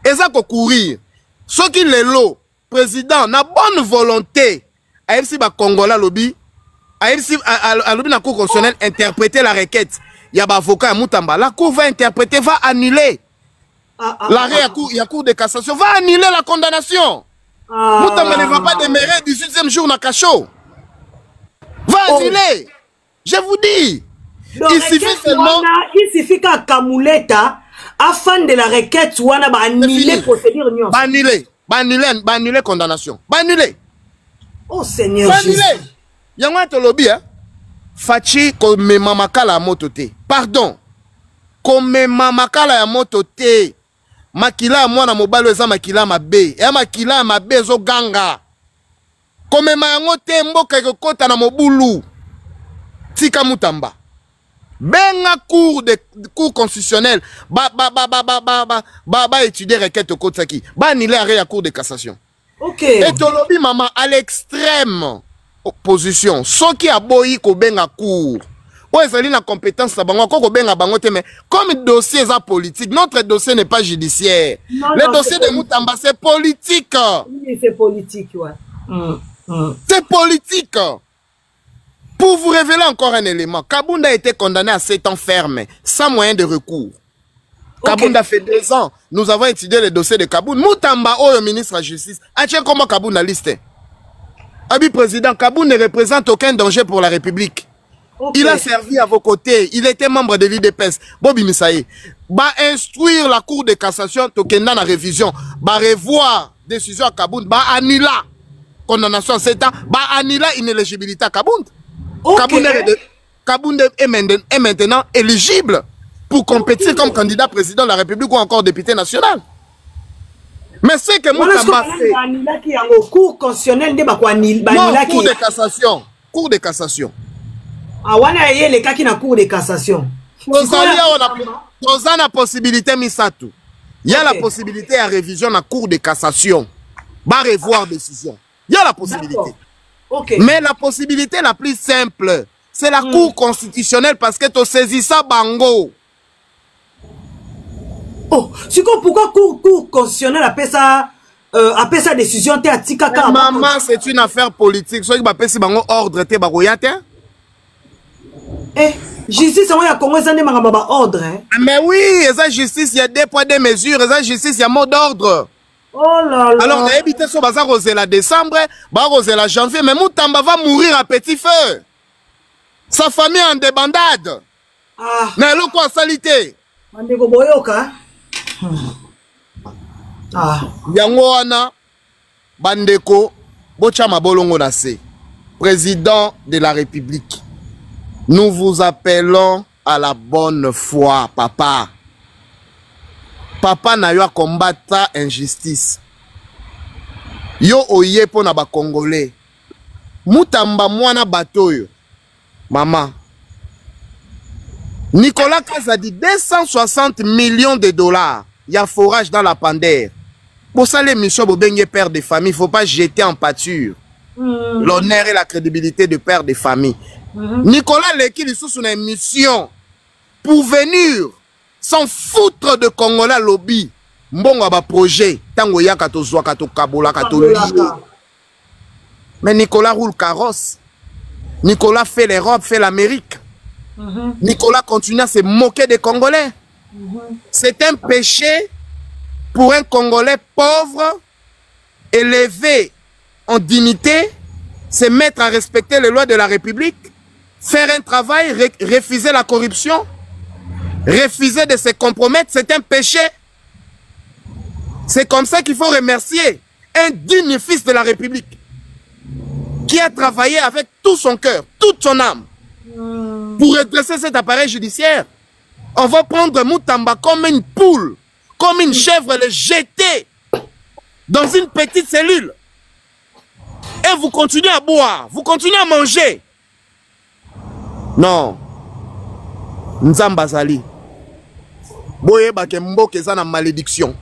Speaker 11: Et ça peut courir. Ce qui est l'eau, président, na bonne volonté, AFC ba Congolais lobby, AFC à lobby na cour constitutionnelle interpréter la requête. Il y a un avocat à Moutamba. La cour va interpréter, va annuler. L'arrêt il y a cour de cassation, va annuler la condamnation. Moutamba ne va pas demeurer 18e jour na cachot. Va annuler. Je vous dis. Il suffit seulement.
Speaker 1: Il suffit qu'à Kamouleta, afin de la requête, ou on a annulé procédure.
Speaker 11: Bannuler condamnation. Bannuler.
Speaker 1: Oh Seigneur
Speaker 11: Jésus. Yango to lobby hein. Fachi comme mamakala motote. Pardon. Comme mamakala ya motote. Makila mwana mobalo eza makila mabe. E makila mabe zo ganga. Comme mayango te mboka ekokota na mobulu. Tika Moutamba. benga cour constitutionnel étudier requête au code saki annuler arrêt à cour de cassation.
Speaker 1: Ok.
Speaker 11: Et tolobi maman à l'extrême opposition soki aboyi ko benga cour ouais ça la compétence na bango ko benga bango te, mais comme dossier est politique, notre dossier n'est pas judiciaire. Le dossier de Moutamba c'est politique.
Speaker 1: Oui, c'est politique, ouais.
Speaker 11: C'est politique. Pour vous révéler encore un élément, Kabounda a été condamné à 7 ans ferme, sans moyen de recours. Okay. Kabounda fait 2 ans. Nous avons étudié le dossier de Kabounda. Moutamba, le ministre de la Justice, a tient comment Kabounda liste. Abi président, Kabounda ne représente aucun danger pour la République. Okay. Il a servi à vos côtés. Il était membre de l'IDPS. Bobi Misaye. Instruire la Cour de cassation, Tokenda na révision. Revoir décision à Kabounda. Annuler condamnation à 7 ans. Annuler inéligibilité à Kabounda. Okay. Kabounda est maintenant éligible pour compétir comme candidat président de la République ou encore député national. Mais c'est que Moutamba fait.
Speaker 1: Cour constitutionnelle de
Speaker 11: Cour de cassation. Cour de cassation.
Speaker 1: Ah, on a les cas qui na cour de cassation.
Speaker 11: On a la possibilité misatu. Il y a la possibilité à révision dans la cour de cassation. Revoir décision. Il y a la possibilité.
Speaker 1: Okay.
Speaker 11: Mais la possibilité la plus simple, c'est la cour constitutionnelle parce que tu saisis ça bango.
Speaker 1: Oh, pourquoi cour constitutionnelle appelle ça décision te atika ka?
Speaker 11: Maman, c'est une affaire politique. Soit que si bango ordre te baroyate.
Speaker 1: Eh, justice on ya Congo ça ne m'a ordre hein.
Speaker 11: Mais oui, ça justice, il y a 2 poids 2 mesures, ça justice, il y a mot d'ordre.
Speaker 1: Oh là là.
Speaker 11: Alors, on a évité ça, on va rosé la décembre, on va rosé la janvier, mais Moutamba va mourir à petit feu. Sa famille en débandade.
Speaker 1: Ah.
Speaker 11: Mais l'eau quoi, salité.
Speaker 1: Mandeko boyoka. Ah.
Speaker 11: Yango wana, Bandeko, Bochama Bolongo Nase, président de la République. Nous vous appelons à la bonne foi, papa. Papa n'a eu à combattre injustice. Yo oye po na ba Congolais. Moutamba mwana batoyo. Maman. Nicolas Kaz a dit 260 millions de dollars. Il y a forage dans la Pandère. Pour ça, les missions pour baigner père de famille, il ne faut pas jeter en pâture l'honneur et la crédibilité de père de famille. Nicolas Leki, il sous une mission pour venir sans foutre de Congolais lobby. Mbongo ba projet. Tango ya kato zwa kato kabola kato lié. Mais Nicolas roule carrosse. Nicolas fait l'Europe, fait l'Amérique. Nicolas continue à se moquer des Congolais. C'est un péché pour un Congolais pauvre, élevé en dignité, se mettre à respecter les lois de la République, faire un travail, refuser la corruption, refuser de se compromettre, c'est un péché. C'est comme ça qu'il faut remercier un digne fils de la République qui a travaillé avec tout son cœur, toute son âme pour redresser cet appareil judiciaire. On va prendre Moutamba comme une poule, comme une chèvre, le jeter dans une petite cellule. Et vous continuez à boire, vous continuez à manger. Non. Nzamba Zali. Boye ba ke mboke za na malédiction.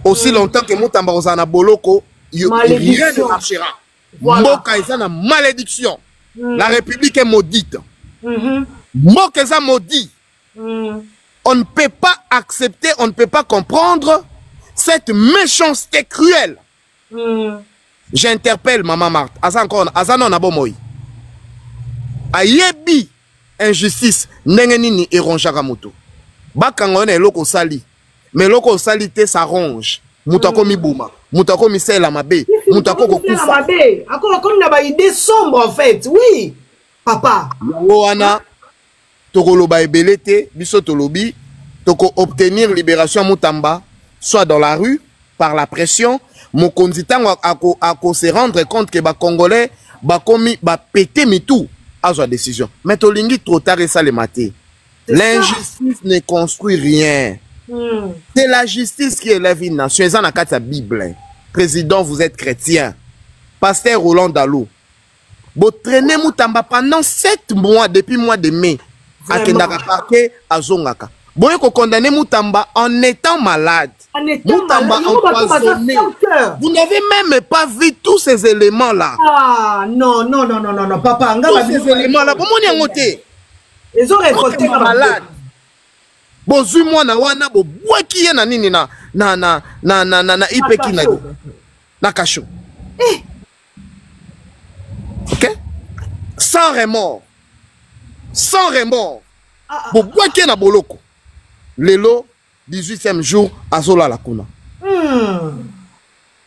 Speaker 11: Aussi longtemps que Moutamba ozana boloko, rien ne marchera. Mboka eza na malédiction. La République est maudite. Mboka eza maudit. On ne peut pas accepter, on ne peut pas comprendre cette méchanceté cruelle. J'interpelle Maman Marthe. Azano Nabomoy. Ayebi injustice. Nengenini et ronjagamoto. Bakangone loko sali. Mais loko sali te ça ronge. Moutako mi bouma. Moutako mi sela mabe. Moutako kokufa.
Speaker 1: Encore comme na ba idée sombre en fait. Oui. Papa.
Speaker 11: Yoana. Toko loba ebelete. Biso tolobi. Toko obtenir libération Moutamba. Soit dans la rue. Par la pression. Mon conditant à se rendre compte que les Congolais ba pété mi tout à sa décision. Mais tolingi trop tard et ça le maté. L'injustice ne construit rien. C'est la justice qui élève une nation. C'est dans la Bible. Président, vous êtes chrétien. Pasteur Roland Dallou. Vous traînez Moutamba pendant 7 mois depuis le mois de mai. akendaka parquet azongaka. Boye ko condamner Moutamba en étant malade. Moutamba empoisonné. Vous n'avez même pas vu tous ces éléments-là.
Speaker 1: Ah, non, papa.
Speaker 11: Tous ces éléments-là, comment on y a noté?
Speaker 1: Ils ont récolté
Speaker 11: malade. Bozu mwana wana bo bwaki ye na nini na ipeki na kasho. OK? Sans remords. Sans remords. Bo bwaki na boloko. Lelo 18e jour azola la kuna.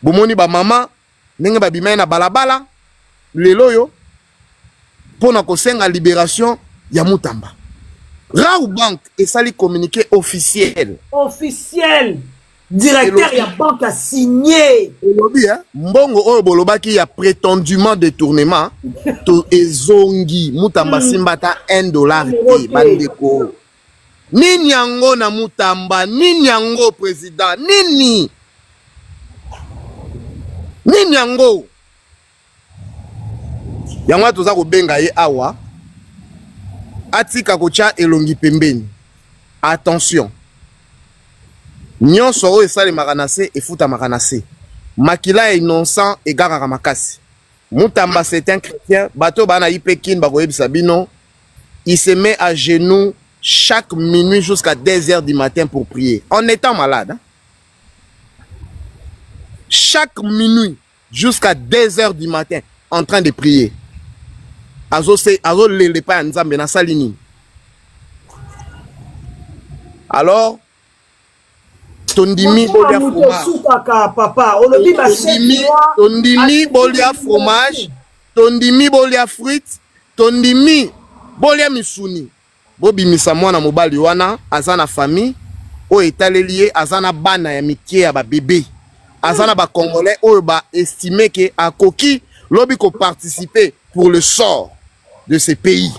Speaker 11: Bomoni ba mama ndenge ba bimai na balabala lelo yo pona kosenga libération ya Moutamba. Rao Bank et sali communiqué officiel.
Speaker 1: Officiel. Directeur ya banque a signé.
Speaker 11: Elobi mbongo oyo bolobaki ya prétendument détournement to ezongi Moutamba simbata $1 te bandeko. Nini yango na Moutamba, nini yango président, nini yango. Yango toza ko benga ye awa. Atika kocha elongi pembeni. Attention. Nyonso oyo esali makanase efuta makanase. Makila est innocent et garaka makasi. Moutamba c'est un chrétien, bato bana ipekin bakoyebisa bino, il se met à genoux chaque minuit jusqu'à 2h du matin pour prier, en étant malade. Hein? Chaque minuit jusqu'à 2h du matin, en train de prier. Alors, tondimi bolia fromage, tondimi bolia frites, tondimi bolia misuni. Bobi misamwana mobali wana azana famille o etalelié azana bana ya mikie ya ba bébé azana ba congolais o ba estimé que akoki lobi ko participer pour le sort de ce pays.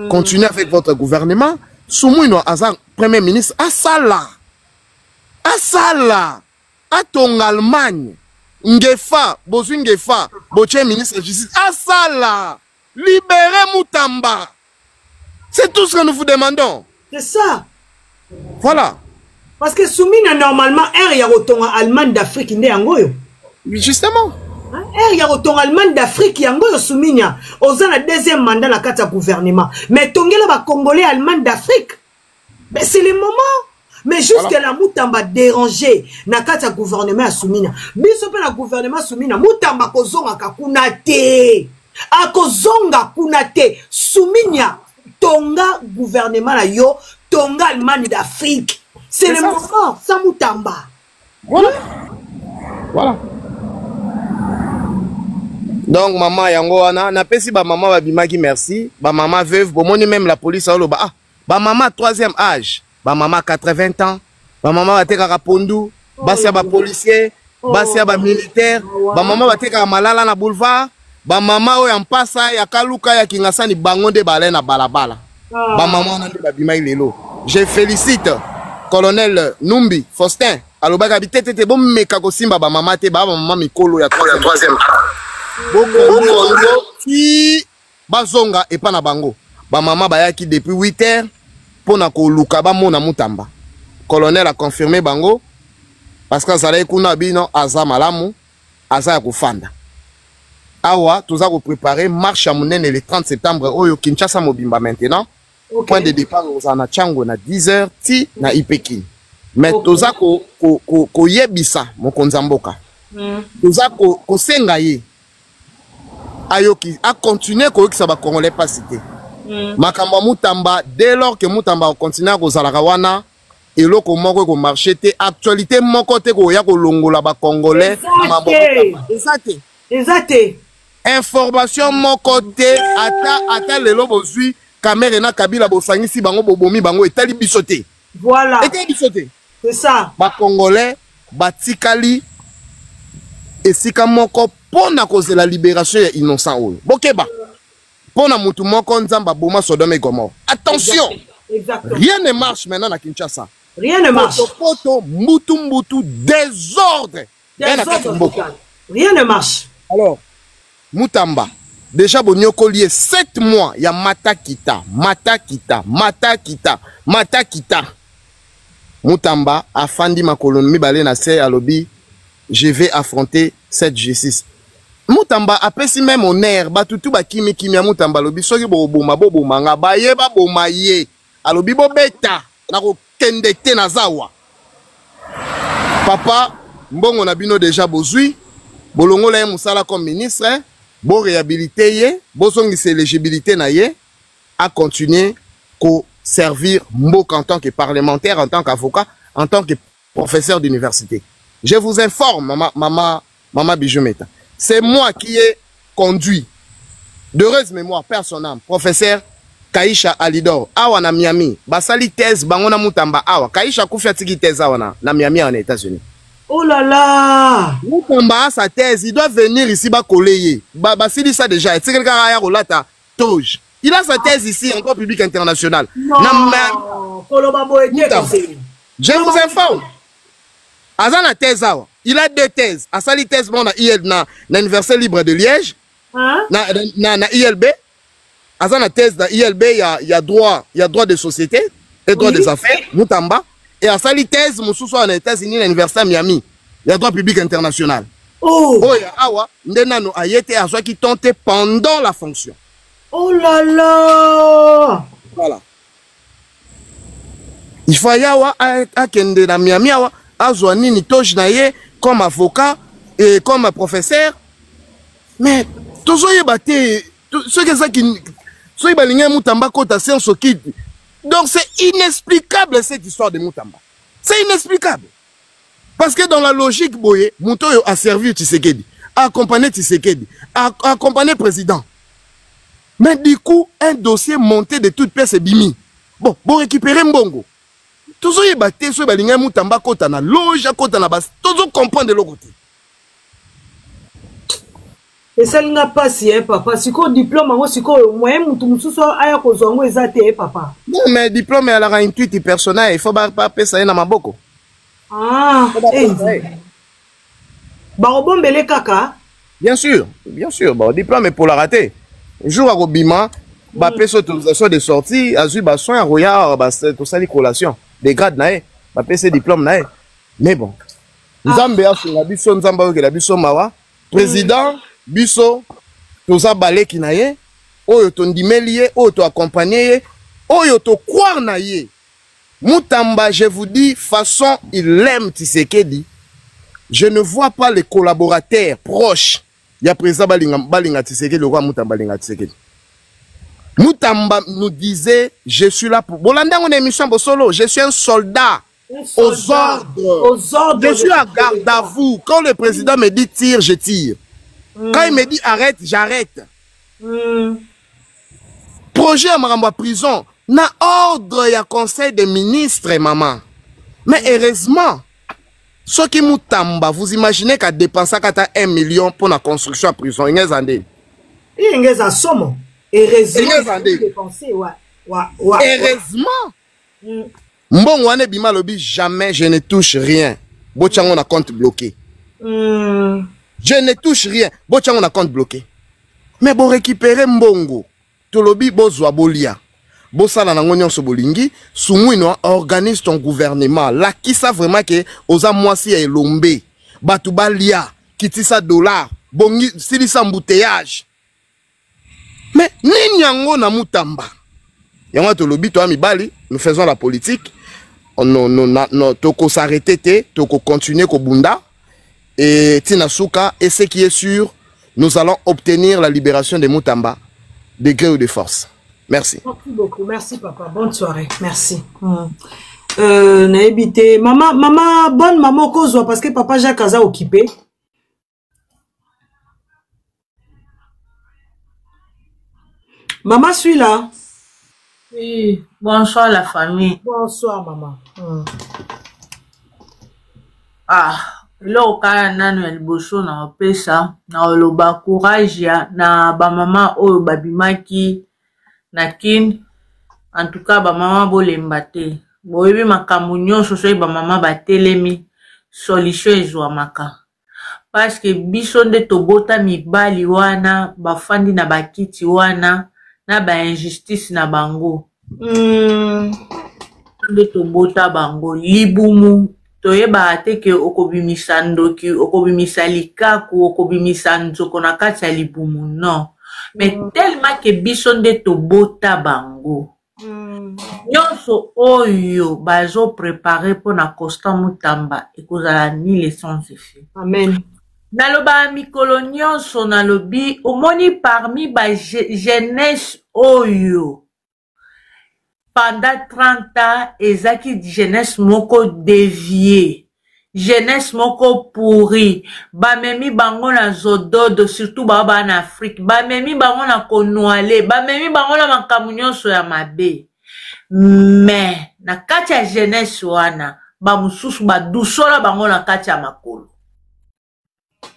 Speaker 11: Continuez avec votre gouvernement. Soumouino azan premier ministre asala atong Allemagne ngefa bozu ngefa boche ministre de justice asala libérez Moutamba. C'est tout ce que nous vous demandons.
Speaker 1: C'est ça.
Speaker 11: Voilà.
Speaker 1: Parce que Soumina, normalement, il y a autant Allemagne d'Afrique qui est en Goyo.
Speaker 11: Justement.
Speaker 1: Il y a autant Allemagne d'Afrique qui est en Goyo, Soumina. Aux ans, le deuxième mandat, la carte gouvernement. Mais Tongela va Congolais, Allemagne d'Afrique. Mais c'est le moment. Mais jusque la Moutamba dérangé, na carte gouvernement à Soumina. Bisope na gouvernement Soumina, Moutamba kozonga kakunate. Akozonga kunate. Soumina. Tonga gouvernement là yo, Tonga Allemagne d'Afrique. C'est le moment, ça Moutamba.
Speaker 11: Voilà. Voilà. Donc maman yango wana na pesi ba maman ba bimaki merci, ba maman veuve, bomoni même la police alo ba ba maman 3e âge, ba maman 80 ans, ba maman ba teka pondu, basia ba policier, basia ba militaire, ba maman ba teka malala na boulevard. Ba mama o ya mpasa ya kaluka ya kingasani bangonde bale na balabala. Ba mama na nde babimai lelo. Je félicite colonel Numbi Faustin alobaka bitete bo meka ko simba ba mama te ba mama mikolo ya 3e. Boko ki bazonga epa na bango. Ba mama bayaki depuis 8h pona ko luka ba mona Moutamba. Colonel a confirmé bango parce que ça kuna bino aza malamu aza ya kufanda. Awa, tous avons préparé marche à Mounene le 30 septembre au Kinshasa Mobimba maintenant. Point de départ aux Anachango na 10h ti na Ipekin. Mais tous avons ko yebisa mon konzamboka. Tous avons ko sengaye. Ayoki a continué ko yekisa ba Congolais pas cité. Makamba Moutamba dès lors que Moutamba continue ko zalakawana et loko moko ko marché te actualité moko te ko ya ko longola ba Congolais
Speaker 1: Exacté.
Speaker 11: Information mon côté ata lelo bozui caméra na Kabila bosangisi bango bobomi bango etali bisoté.
Speaker 1: Voilà.
Speaker 11: Etali bisoté.
Speaker 1: C'est ça.
Speaker 11: Ba Congolais batikali esika moko pona cause la libération ya innocent oyo. Bokeba. Pona mutu moko nzamba boma Sodome et Gomorrhe. Attention.
Speaker 1: Exactement.
Speaker 11: Rien ne marche maintenant à Kinshasa.
Speaker 1: Rien ne marche.
Speaker 11: Poto mbutu désordre.
Speaker 1: Rien ne marche.
Speaker 11: Alors Moutamba, déjà bonyokoli 7 mois ya matakita Mutamba afandi makolo mibale na se alobi je vais affronter cette justice. Mutamba apesi même honneur batutu bakimi ya Mutamba alobi soki boboma nga baye baboma ye alobi bobeta na kokende te na zawa. Papa mbongo na bino déjà bozui bolongola ye musala comme ministre bo réhabilité ye bozongisa éligibilité na ye à continuer ko servir Mbok en tant que parlementaire, en tant qu'avocat, en tant que professeur d'université. Je vous informe, maman Bijoumeta, c'est moi qui ai conduit, d'heureuse mémoire personnelle, professeur Kaisha Alidor, awa na Miami, basali thèse bangona Mutamba awa, Kaisha kufia tiki thèse awa na Miami en États-Unis.
Speaker 1: Oh là là!
Speaker 11: Mutamba a sa thèse, il doit venir ici basili ça déjà, et c'est quelqu'un à Rolata, Toge. Il a sa thèse ici, encore public international.
Speaker 1: Non,
Speaker 11: je vous informe. Azana thèse, il a 2 thèses. Asali thèse, bon, na l'Université libre de Liège. Na ILB. Azana thèse, na ILB, il y a droit de société et droit des affaires, Mutamba. Et Asali thèse, Moussou en États-Unis, l'Université Miami. Il y a droit public international. Oh, awa, ndenano ayete azwa qui tentait pendant la fonction.
Speaker 1: Oh là là!
Speaker 11: Voilà. Il faut y avoir à Kende na Miami à Zouani Tosh Naye comme avocat et comme professeur. Mais tous ceux qui Mutamba Kota science qui. Donc c'est inexplicable cette histoire de Mutamba. C'est inexplicable. Parce que dans la logique, Boye, Moutoyo a servi Tshisekedi, a accompagné Tshisekedi, a accompagné le président. Mais du coup, un dossier monté de toutes pièces et bimi. Bon, récupérer Mbongo. Tout ça, il batté, soit balinga Mutamba kota na loge, kota na bas. Tout ça comprend de l'autre côté.
Speaker 1: Et ça n'a pas si, papa. Si quoi diplôme, moi, si quoi moyen, moutou soit aya kozongo ezate, papa.
Speaker 11: Non, mais diplôme, elle a un intuitif personnel. Il faut pas payer ça na maboko.
Speaker 1: Ah, barobombele kaka.
Speaker 11: Bien sûr. Bon, diplôme est pour la rater. Jour à Robima, papier autorisation de sortie, azu soin roya tout ça les collations, des grades nae, papier ces diplômes nae. Mais bon, Nzambe a sur la biso Nzamba que la biso mawa, président biso tout ça balé qui nae, oyo to ndimelié, oyo to accompagner, oyo to croire nae. Mutamba, je vous dis, façon il aime Tshisekedi. Je ne vois pas les collaborateurs proches. Il y a président Balinga Tshisekedi, le roi Mutamba Balinga Tshisekedi. Mutamba nous disait, je suis là pour... Bolanda, on est mission solo, je suis un soldat. Aux ordres. Je suis à garde à vous. Quand le président me dit tire, je tire. Quand il me dit arrête, j'arrête. Projet à Maramba prison. Na ordre, il y a conseil des ministres, maman. Mais heureusement, ce qui Mutamba, vous imaginez qu'à dépenser 1 million pour la construction à prison, il y a des années.
Speaker 1: Il y a des sommes. Heureusement.
Speaker 11: Mbongo bima lobi, jamais je ne touche rien. Bochango na compte bloqué. Je ne touche rien. Bochango na compte bloqué. Mais bon récupérer Mbongo. Tolobi bozwa bolia. Bosala na ngonyon so bolingi, sumwino organise ton gouvernement. Là qui ça vraiment que oza mwasi ya elombe. Batuba lia, kitisa dollar, bongi silisa embouteillage. Mais ni nyango na Mutamba. Yango tolobi to amibali, nous faisons la politique. On toko s'arrêter, toko continuer ko bunda et tinasuka et ce qui est sûr, nous allons obtenir la libération de Mutamba de gré ou de force. Merci.
Speaker 1: Merci beaucoup. Merci, papa. Bonne soirée. Merci. Naébité. Maman, bonne maman, cause, parce que papa Jacques a occupé. Maman, suis là.
Speaker 12: Oui. Bonsoir, la famille.
Speaker 1: Bonsoir, maman.
Speaker 12: Là, au cas nanu el boso na pesa na oloba courage ya na ba mama oyo babimaki na kin en tout cas ba mama bolemba te boyebi makambo nyonso so ba mama batelemi solution ezwamaka parce que biso nde tobota mibali wana bafandi na bakiti wana na ba injustice na bango nde tobota bango libumu toyeba te ke okobimisa ndoki okobimisa likaku okobimisa nzoko na kati ya libumu non mais tellement que biso nde tobota bango nyonso oyo bazo préparer mpona Constant Mutamba ekozala ni l'essence effet
Speaker 1: amen
Speaker 12: naloba mikolo nyonso nalobi omoni parmi ba jeunesse oyo pendant 30 ans ezaki jeunesse moko déviée jeunesse moko pourri bamemi bango na zododo surtout baba na Afrique bamemi bango na konoale bamemi bango na makambo nyonso ya mabe mais na kati ya jeunesse wana bamususu badusola bango na kati ya makolo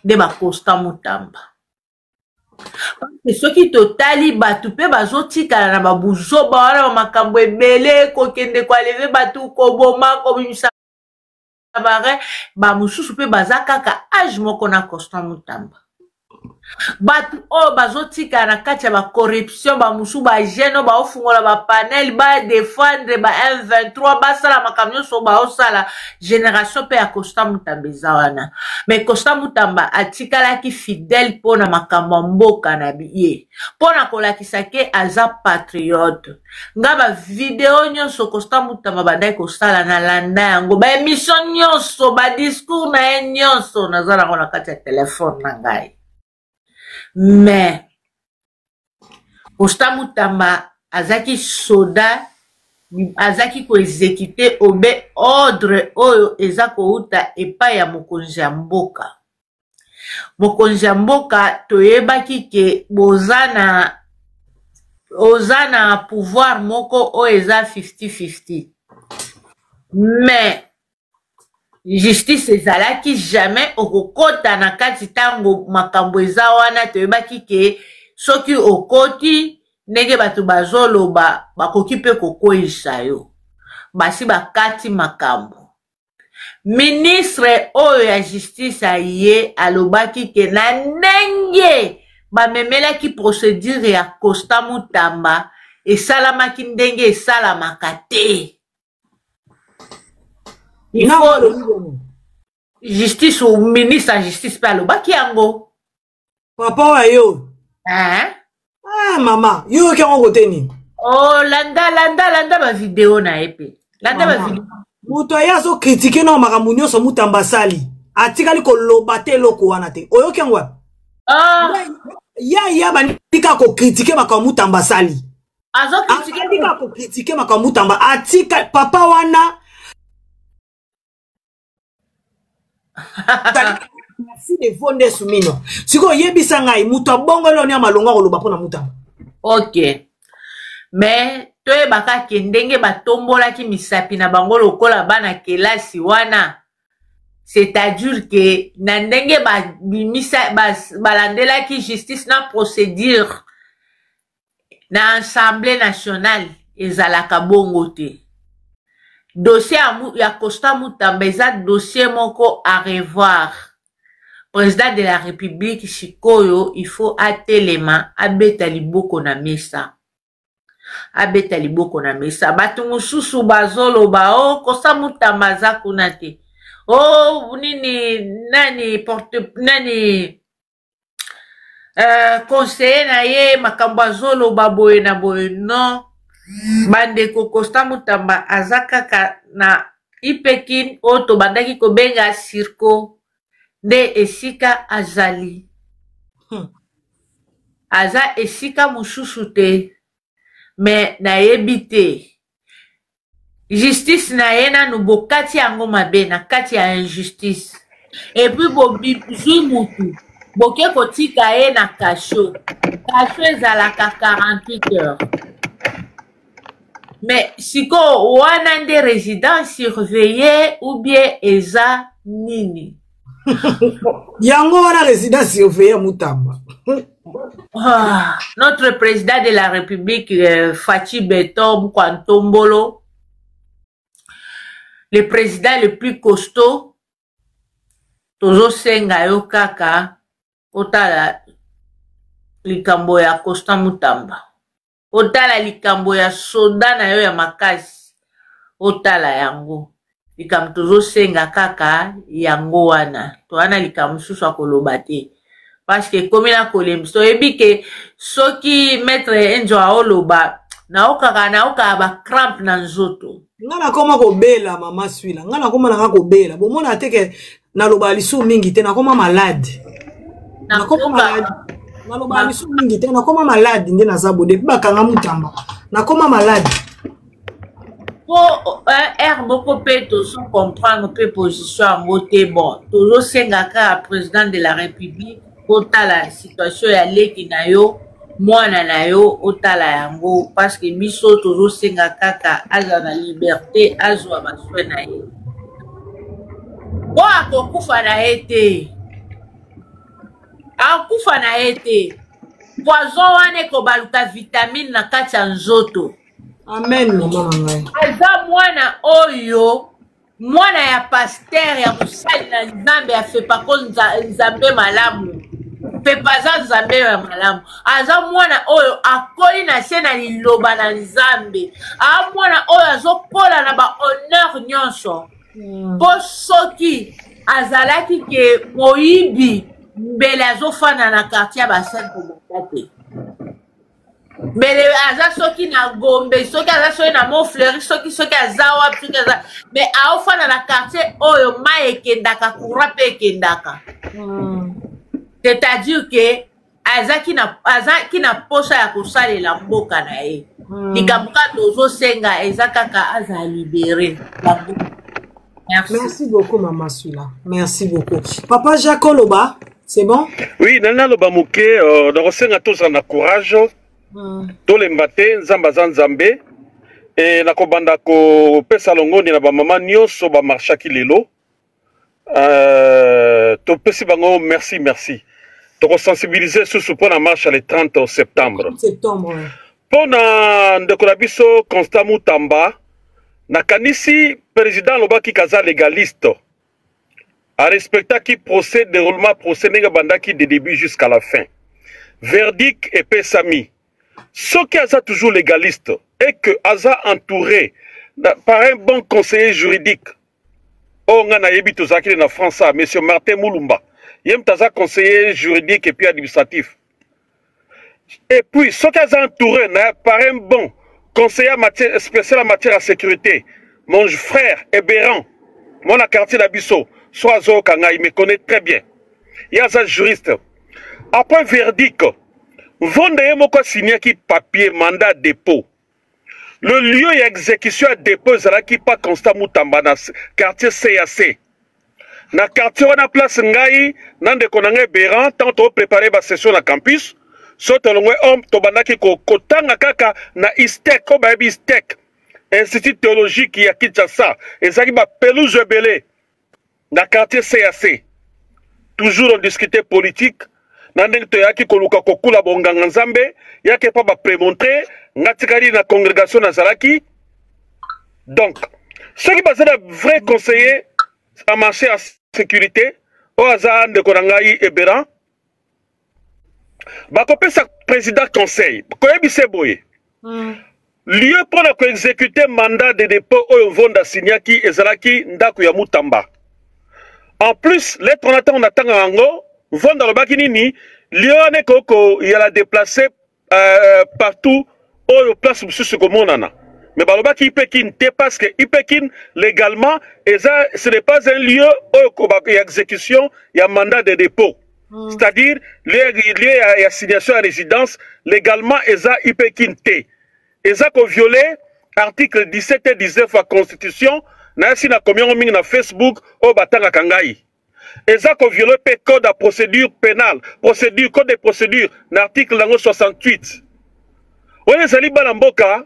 Speaker 12: nde ba Constant Mutamba soki totali batu mpe bazotikala na babuzoba wana bamakambo ebele kokende koaleve batu koboma kobimisa bare bamususu mpe baza kaka age moko na Constant Mutamba batu oyo bazotikala na kati ya bacorruption bamususu bagene baofungola bapanel badefendre ba M23 basala makambo nyonso baosala génération mpe ya Constant Mutamba eza wana mais Constant Mutamba atikalaki fidèle mpona makambo ya mboka na ye mpona kolakisa ke aza patriote nga bavideo nyonso Constant Mutamba bandaki kosala na landa yango baémission nyonso badiscours na ye nyonso naza nango na kati ya telefone na ngai mais Constant Mutamba azaki soda azaki koexécuter obe ordre oyo eza kouta epai ya mokonzi ya mboka mokonzi ya mboka toyebaki ke oza na pouvoir moko oyo eza 50-50 mais justice ezalaki jamais okokota na kati tango makambo eza wana toyebaki ke soki okoti ndenge bato bazoloba bakoki mpe kokweyisa yo basi bakati makambo ministre oyo ya justice aye alobaki ke na ndenge bamemelaki procédure ya Constant Mutamba esalamaki ndenge esalamaka te il faut justice ou ministre ya justice mpe alobaki yango
Speaker 1: papa wa yo mama yo oki yango kote nini
Speaker 12: landa bavideo na ye mpe landa bavideo
Speaker 1: moto aye azokritike na makambo nyonso Mutamba asali atikali koloba te eloko wana te oyoki yango ya bandika kokritike makambo Mutamba asali azokritika kokritike makambo Mutamba atika papa wana merci de vonde sumino siko yebisa ngai muto bongo lo ni amalonga koloba pona Mutamba
Speaker 12: ok mais toyebaka ke ndenge batombolaki misapi na bango lokola bana kelasi wana c'est-à-dire que na ndenge balandelaki justice na procédure na assemblée nationale ezalaka bongo te dossier ya Constant Mutamba eza dossier moko à revoir président de la république sikoyo il faut atelema abeta liboko na mesa bato mosusu bazoloba Constant Mutamba aza kuna te nani conseiller na ye makambo azoloba boye na boye non bandeko Constant Mutamba aza kaka na ipekin oyo tobandaki kobenga circo nde esika azali aza esika mosusu te mais nayebi te justice na ye nanu bokati yango mabe na kati ya injustice epuis bozwi mutu boke kotika ye na kasho ezalaka 48 heures mais siko wana nde résidence surveillée ou bien eza nini
Speaker 1: yango wana résidence surveillée Mutamba
Speaker 12: notre président de la République Fachi Beton Kwantombolo, le président le plus costaud tozosenga yo kaka otala likambo ya Constant Mutamba, otala likambo ya soda na yo ya makasi, otala yango likambo tozosenga kaka yango wana towana likambo mosusu akoloba te parce que komi na kolembi toyebi ke soki maître Enjo aoloba naokaka ba crampe na nzoto
Speaker 1: nga nakoma kobela mama swila nga nakoma nanga kobela bomona teke naloba lisu mingi te nakoma malade nakoma malade naloba lisu mingi te nakoma malade nde naza bode bakanga Mutamba nakoma malade
Speaker 12: po air boko pe tozo comprendre pe position yango te bon tozosenga kaka président de la république otala situation ya leki na yo mwana na yo otala yango parce que biso tozosenga kaka aza na liberté azwa baswe na ye po akokufa na ye te akufa na ye te poison wana ekobaluka vitamine na kati ya nzoto.
Speaker 1: Amen mama ngai
Speaker 12: aza mwana oyo mwana ya pasteur ya mosali na nzambe afepako nzambe malamu pepa aza nzambe ya malamu aza mwana oyo akoli na se na liloba na nzambe aza mwana oyo azokola na bahonneur nyonso mpo soki azalaki ke moyibi mbele azofanda na quartier ya basante komota te mbele aza soki na Gombe soki aza soki na Montfleury soki aza wapi soki aza mais aofanda na quartier oyo mai ekendaka courant mpe ekendaka c'est-à-dire que azaki na posa ya kosalela mboka na ye likambo kaka tozosenga eza kaka aza libéré.
Speaker 1: Merci beaucoup Mama Swila, merci beaucoup Papa Jacques Oloba, c'est bon?
Speaker 10: Oui, nana loba muke nakosenga toza na courage tolemba te nzambe aza nzambe e nakobanda kopesa longoni na bamama nyonso bamarchaki lelo topesi bango merci tokosensibilize susu mpo na marche le 30 septembre mpo na ndeko na biso Constant Mutamba nakanisi président alobaki kaza légaliste arespectaki procès déroulement procès ndenge bandaki de début jusqu'à la fin verdict epesami soki aza toujours légaliste et que aza entouré par un bon conseiller juridique oyo nga nayebi tozalaki na France monsieur Martin Mulumba ye moto aza conseiller juridique et puis administratif et puis soki aza entouré par un bon conseiller spécial en matière de sécurité mon frère Ebéran mon quartier d'Abisso soit azoyoka ngai il me connaît très bien ye aza juriste après verdict Vonde moko signaki papier mandat dépôt. Le lieu d'exécution à dépôt qui pas Constant Mutamba na quartier CAC. Na quartier on a place ngai nande konange Béran tant to préparer ba session na campus. Soto longwe homme to bandaki ko kotanga kaka na ISTEC ko ba ISTEC. Institut théologique ya Kinshasa. Ezaki ba pelouse belé na quartier CAC. Toujours on discutait politique. Nandeng to yaki koluka kokula bonganga nzambe yake pa ba prémontrer ngatikali na congrégation nazalaki donc ceux qui basent un vrai conseiller en marché à sécurité au hasard de Korangai et Béran bakopé sa président conseil koyebise boye lieu pour la exécuter mandat de dépôt au vonda signaki ezalaki ndako ya Mutamba en plus lettre on attend ango Vonda le bakinini, Lione Koko, il a déplacé partout au place où ce que monana. Mais Balobaki Ipekin, parce que Ipekin, légalement, ce n'est pas un lieu où il y a exécution, il y a mandat de dépôt. C'est-à-dire, il y a assignation à résidence, légalement, il y a Ipekin T. Il y a violé article 17 et 19 de la Constitution, il y a combien de Facebook, au Batanga Kangai. Et ça qu'on viole le code de procédure pénale, code de procédure, l'article 68. Oui, les Ali Balamboka,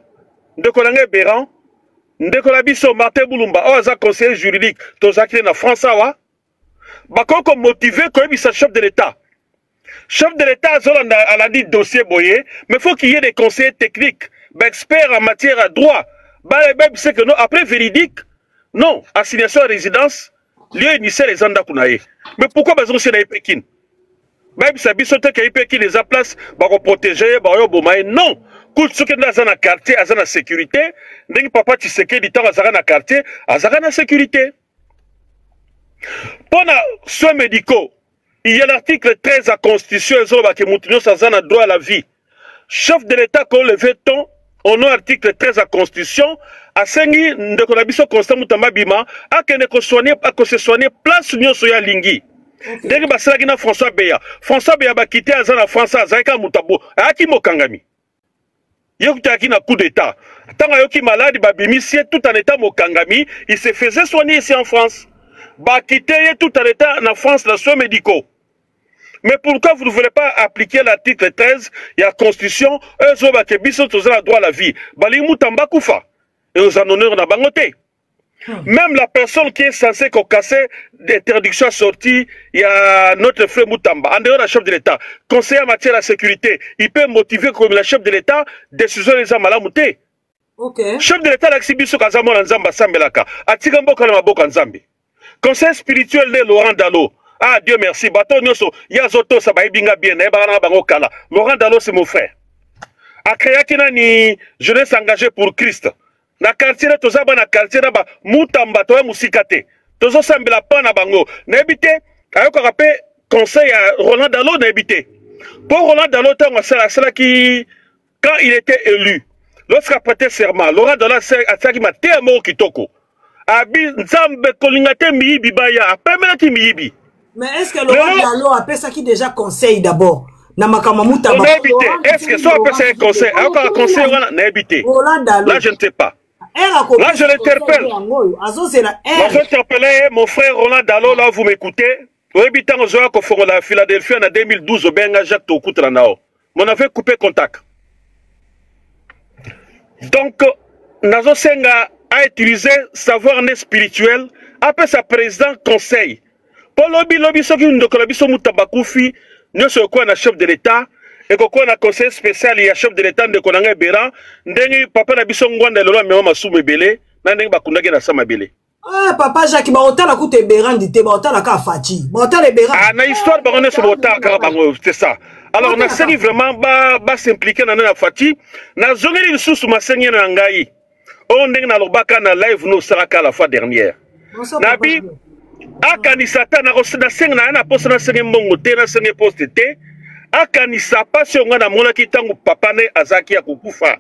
Speaker 10: de Kolange Béran, de Kolabiso Martin Boulumba, oh, ça conseiller juridique, tous acquis en France, Bako comme motivé, comme il chef de l'État. Chef de l'État, elle a dit dossier boyé, mais il faut qu'il y ait des conseillers techniques, experts en matière de droit. C'est que non, après véridique, non, assignation à résidence, lieu initial les anda kunaye. Mais pourquoi bazon c'est na Pékin? Même si biso te que Pékin les a place ba ko protéger ba yo bomaye non. Tout ce qui est dans un quartier, dans la sécurité, dès papa tu sais que du temps dans un quartier, dans la sécurité. Pendant soins médicaux, il y a l'article 13 de la Constitution qui montre un droit à la vie. Chef de l'État qu'on le fait ton au nom article 13 de la Constitution, à Sengi de Konabiso Constant Moutamba Bima, à que se soigner place Union Soya Lingi. Dès que Basalagina François Beya va quitter la France à Zaika Moutabo, à Akimo Kangami. Yoki na coup d'état. Tant yoki malade, babimissier tout en état mokangami, il se faisait soigner ici en France. Bah quitter tout en état en France dans soins médicaux. Mais pourquoi vous ne voulez pas appliquer l'article 13 et la Constitution, eux ont le droit à la vie. Bali Moutamba Koufa. Et aux en honneur na bangote. Même la personne qui est censée casser l'interdiction sortie, il y a notre frère Moutamba, en dehors de la chef de l'État, conseiller en matière de sécurité, il peut motiver comme la chef de l'État, décision des Amalamouté. Chef de l'État, l'exhibition Kazamo Nzamba Sambelaka, Atigambo Kalamaboka Nzambi. Conseil spirituel de Laurent Dalo. Ah, Dieu merci. Bato Nyoso, Yazoto Sabaibinga bien, Kala. Laurent Dalo, c'est mon frère. Akayakina ni jeunesse engagée pour Christ. Na quartier tozaba na quartier na ba Moutamba to musikate tozo sambela pa na bango na ebité ayoko rapé conseil à Roland Dalo na ebité pour Roland Dalo tango sala qui quand il était élu lorsqu'il a prêté serment Laurent Dalo a qui maté amo kitoko abi nzambe kolingate miyibi baya apemela ki miyibi.
Speaker 1: Mais est-ce que Laurent Dalo a fait ça qui déjà conseil d'abord na makama Moutamba
Speaker 10: est-ce que ça a fait un conseil ayoko un conseil na ebité là je ne sais pas. Là, je l'interpelle. Je interpellé mon frère Roland Dalo, là, vous m'écoutez. Au habitant de la Philadelphie en 2012, au Benga Jacques Tokutranao. On avait coupé contact. Donc, Nazo Senga a utilisé savoir né spirituel, après sa président conseil. Pour lobby, ce qui nous a Moutabakoufi, nous sommes quoi, chef de l'État. Et qu'on a un conseil spécial, il y a chef de l'État de Konanga Béran, Ndengi papa na biso ngwanda lelo me mama sume belé, na ndengi bakundaki na sama belé.
Speaker 1: Ah papa Jacques ba otala kute Béran dité ba otala ka Fati. Ba otala Béran.
Speaker 10: Ah na histoire ba connaître ba otala ka bango, c'est ça. Alors on a série vraiment ba s'impliquer na Fati, na zongeli lisusu masengi na ngai. On ndengi na lobaka na live no saraka la fois dernière. Nabi akanisata na kosina senga na poste na senga mbongo te na senga poste te. Akanisa pasi onga na mona kitangu papa ne azaki ya kukufa.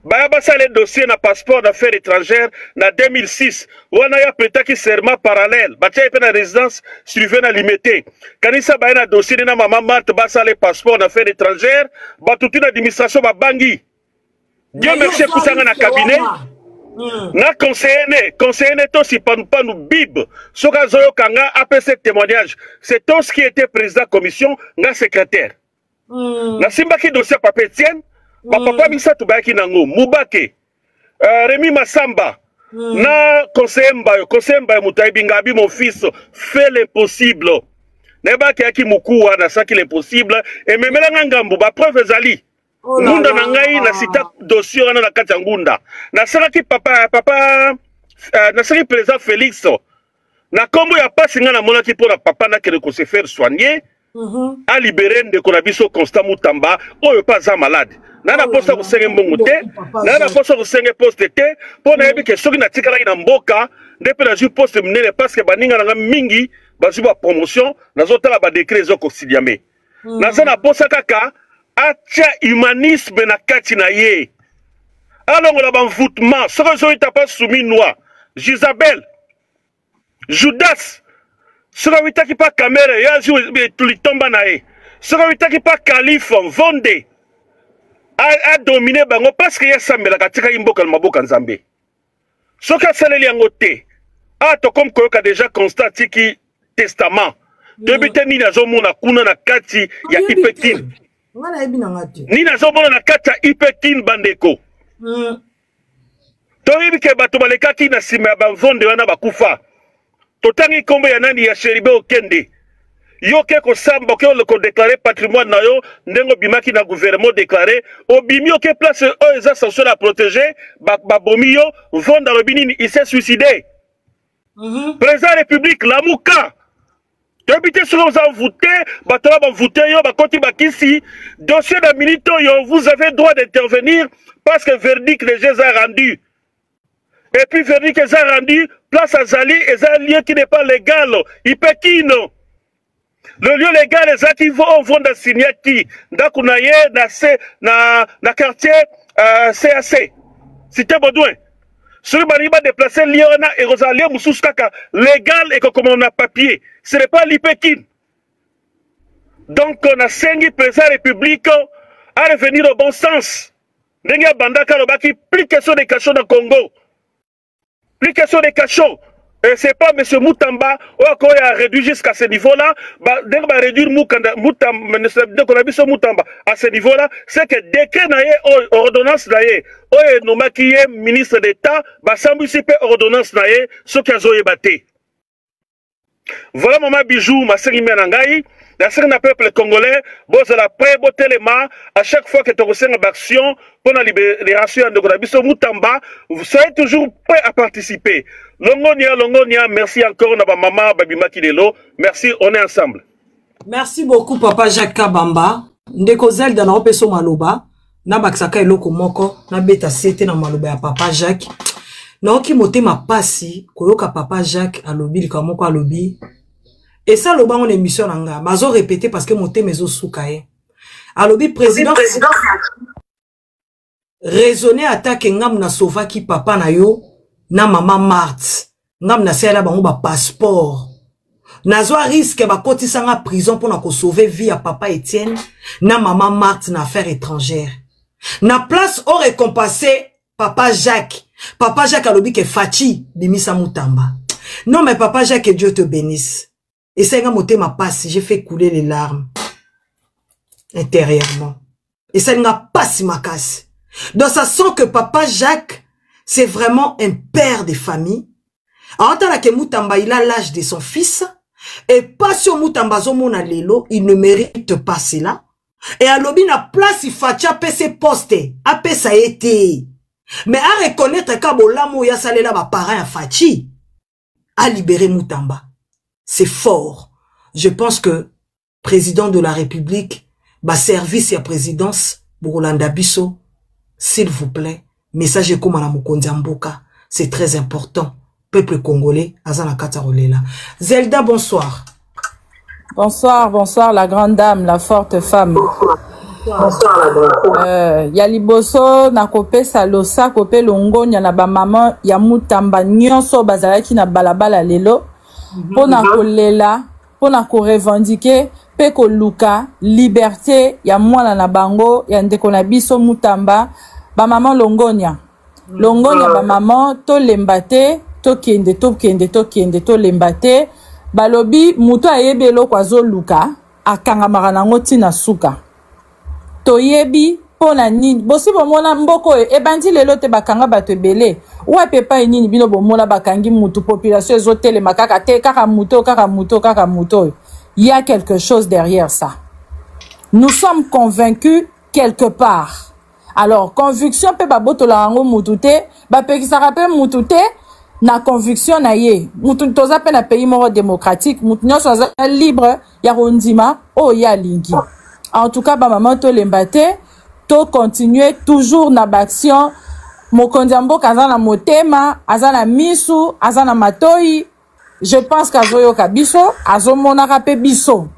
Speaker 10: Baya basa le dossier na passeport d'affaires étrangères na 2006. Wana ya petaki serment parallèle. Batia pe na résidence surveillée na limité. Kanisa baya na dossier na maman Marthe basa le passeport d'affaires étrangères. Batuti na administration babangi. Dieu merci kusanga na cabinet. Na conseiller to si panu bib soka zoyo kanga après ce témoignage c'est tout ce qui était président commission nga secrétaire na simbaki dossier papa Etienne papa bisa tubaki nango Mubake Rémi Massamba na conseiller Mbayo Moutaibinga abi mon fils fait l'impossible na baki aki mukuwa na saki l'impossible et memela ngambu ba preuve ezali Ngunda na ngai na sita dossier wana na kati ya ngunda. Na saraki papa na saraki président Félix. Na kombo ya pasi nga na monaki pour la papa na kele ko se faire soigner. A libérer de Konabiso Constant Moutamba oyo pas za malade. Na na posa ko senge mbongo te, na na posa ko senge poste te, po na yebi ke soki na tikala ina mboka, ndepe na ju poste mnene parce que baninga na mingi bazu ba promotion, na zotala ba décret zo ko sidiame. Na za na posa kaka atia humanisme na kati na ye. Alors on a un voûtement. Ce que je n'ai pas soumis noir. Jisabel, Judas, ce que je n'ai pas caméra, tout le tombe na ye. Ce que je n'ai pas calife, Vendée, a dominé bango parce que y a Samuel a tika imboka maboka nzambe. Ce que c'est les liangoté. Ah, to comme koyoka déjà constaté qui testament. Debite ni na zomona kuna na kati ya Ipekin. Ni na zomona na kati ya Ipekin bandeko. Toyebi ke bato balekaki na sima ya bavonde wana bakufa. Totangi kombo ya nani ya Sheribe Okende. Yo ke ko samba ke ko déclarer patrimoine na yo ndengo bimaki na gouvernement déclaré obimi yo ke place o eza censé la protéger ba bomi yo vonda robinini il s'est suicidé. Président de la République, la Mouka. Tu habites sur vous avez voté, batola va voter, yo, bakoti bakisi. Dossier de minute, yo, vous avez droit d'intervenir parce que verdict les gens a rendu. Et puis verdict les a rendu, place à Zali, et un lieu qui n'est pas légal. Il peut qui non? Le lieu légal, les gens qui vont dans Signati, dans Kounaye, dans quartier CAC. Cité Baudouin. Celui qui va déplacer Liona et Rosalie Moussouskaka, légal et comme on a papier. Ce n'est pas l'IPEKIN. Donc on a 5 présidents républicains à revenir au bon sens. Nenga Bandaka Lobaki, plus question des cachots dans le Congo. Plus question des cachots. Et c'est pas M. Moutamba qui a réduit jusqu'à ce niveau-là. Dès qu'on va réduire Moutamba à ce niveau-là, c'est que décret naïe, ordonnance naïe, nous qui est ministre d'État, s'ambusser ordonnance naïe, ce qui a zoé batté. Voilà maman bijou, ma sœur Imenangaï, la sœur d'un peuple congolais, bon c'est la pré botter les mains à chaque fois que tu reçois une action pour la libération de Konabiso Moutamba, vous serez toujours prêt à participer. Longonia, merci encore na maman Babima Kidelo, merci, on est ensemble.
Speaker 1: Merci beaucoup papa Jacques Kabamba, ndeko Zelda na opeso maloba, na baksaka eloko moko, na beta sete na maloba ya papa Jacques. Naoki motema pasi koyoka papa Jacques alobi likamoko alobi et ça loba on émission nanga bazo répéter parce que motema ezo sukaye alobi président raisonner attaque ngam na sauvaki papa na yo na maman Marthe ngam na sala bango ba passeport nazo risque ba kotisanga prison pour na ko sauver vie à papa Étienne na maman Marthe na affaires étrangères na place au récompensé papa Jacques a l'objet que Fati bimisa Moutamba. Non mais papa Jacques, que Dieu te bénisse. Et ça monté ma passe, j'ai fait couler les larmes intérieurement. Et ça n'a pas si ma casse. Donc ça sent que papa Jacques, c'est vraiment un père de famille. En tant que Moutamba, il a l'âge de son fils. Et pas sur Moutamba Zomona Lelo, il ne mérite pas cela. Et à l'objet na place, il Fati a ses postes. A ça a été. Mais à reconnaître qu'Abolamo ya salela ba parent à Fati a libéré Moutamba. C'est fort. Je pense que président de la République, ba service et présidence Bourolanda Bisso, s'il vous plaît, message comme à la Mokonzi Mboka, c'est très important. Peuple congolais, Azana Katarolela. Zelda, bonsoir.
Speaker 13: Bonsoir, la grande dame, la forte femme. Ya liboso na kopesa losa kope longonya na ba maman ya Moutamba nyonso bazalaki na balabala lelo pona kolela pona ko revendiquer pe ko luka liberté ya mwana na bango ya ndeko na biso Moutamba ba maman longonya ba maman to lembate to kende to lembate balobi muto ayebelo kwa zo luka akanga marana ngoti na suka toyebi pona nini bosi bomona mboko ebandi lelo te bakanga bato ebele wa pepa nini bino bomona bakangi mutu population ezotele makaka te kaka muto il y a quelque chose derrière ça. Nous sommes convaincus quelque part. Alors conviction pe baboto la rango mutu te ba pekisa rappel mutu te na conviction na ye mutu toza pe na pays moro démocratique mutu nyonso libre ya rondima o ya lingi. En tout cas, maman to lembate, to continuer toujours na action. Mokonzi Mboka azana motema, azana misu, azana matoi. Je pense qu'azoyo kabiso, azomona rape biso.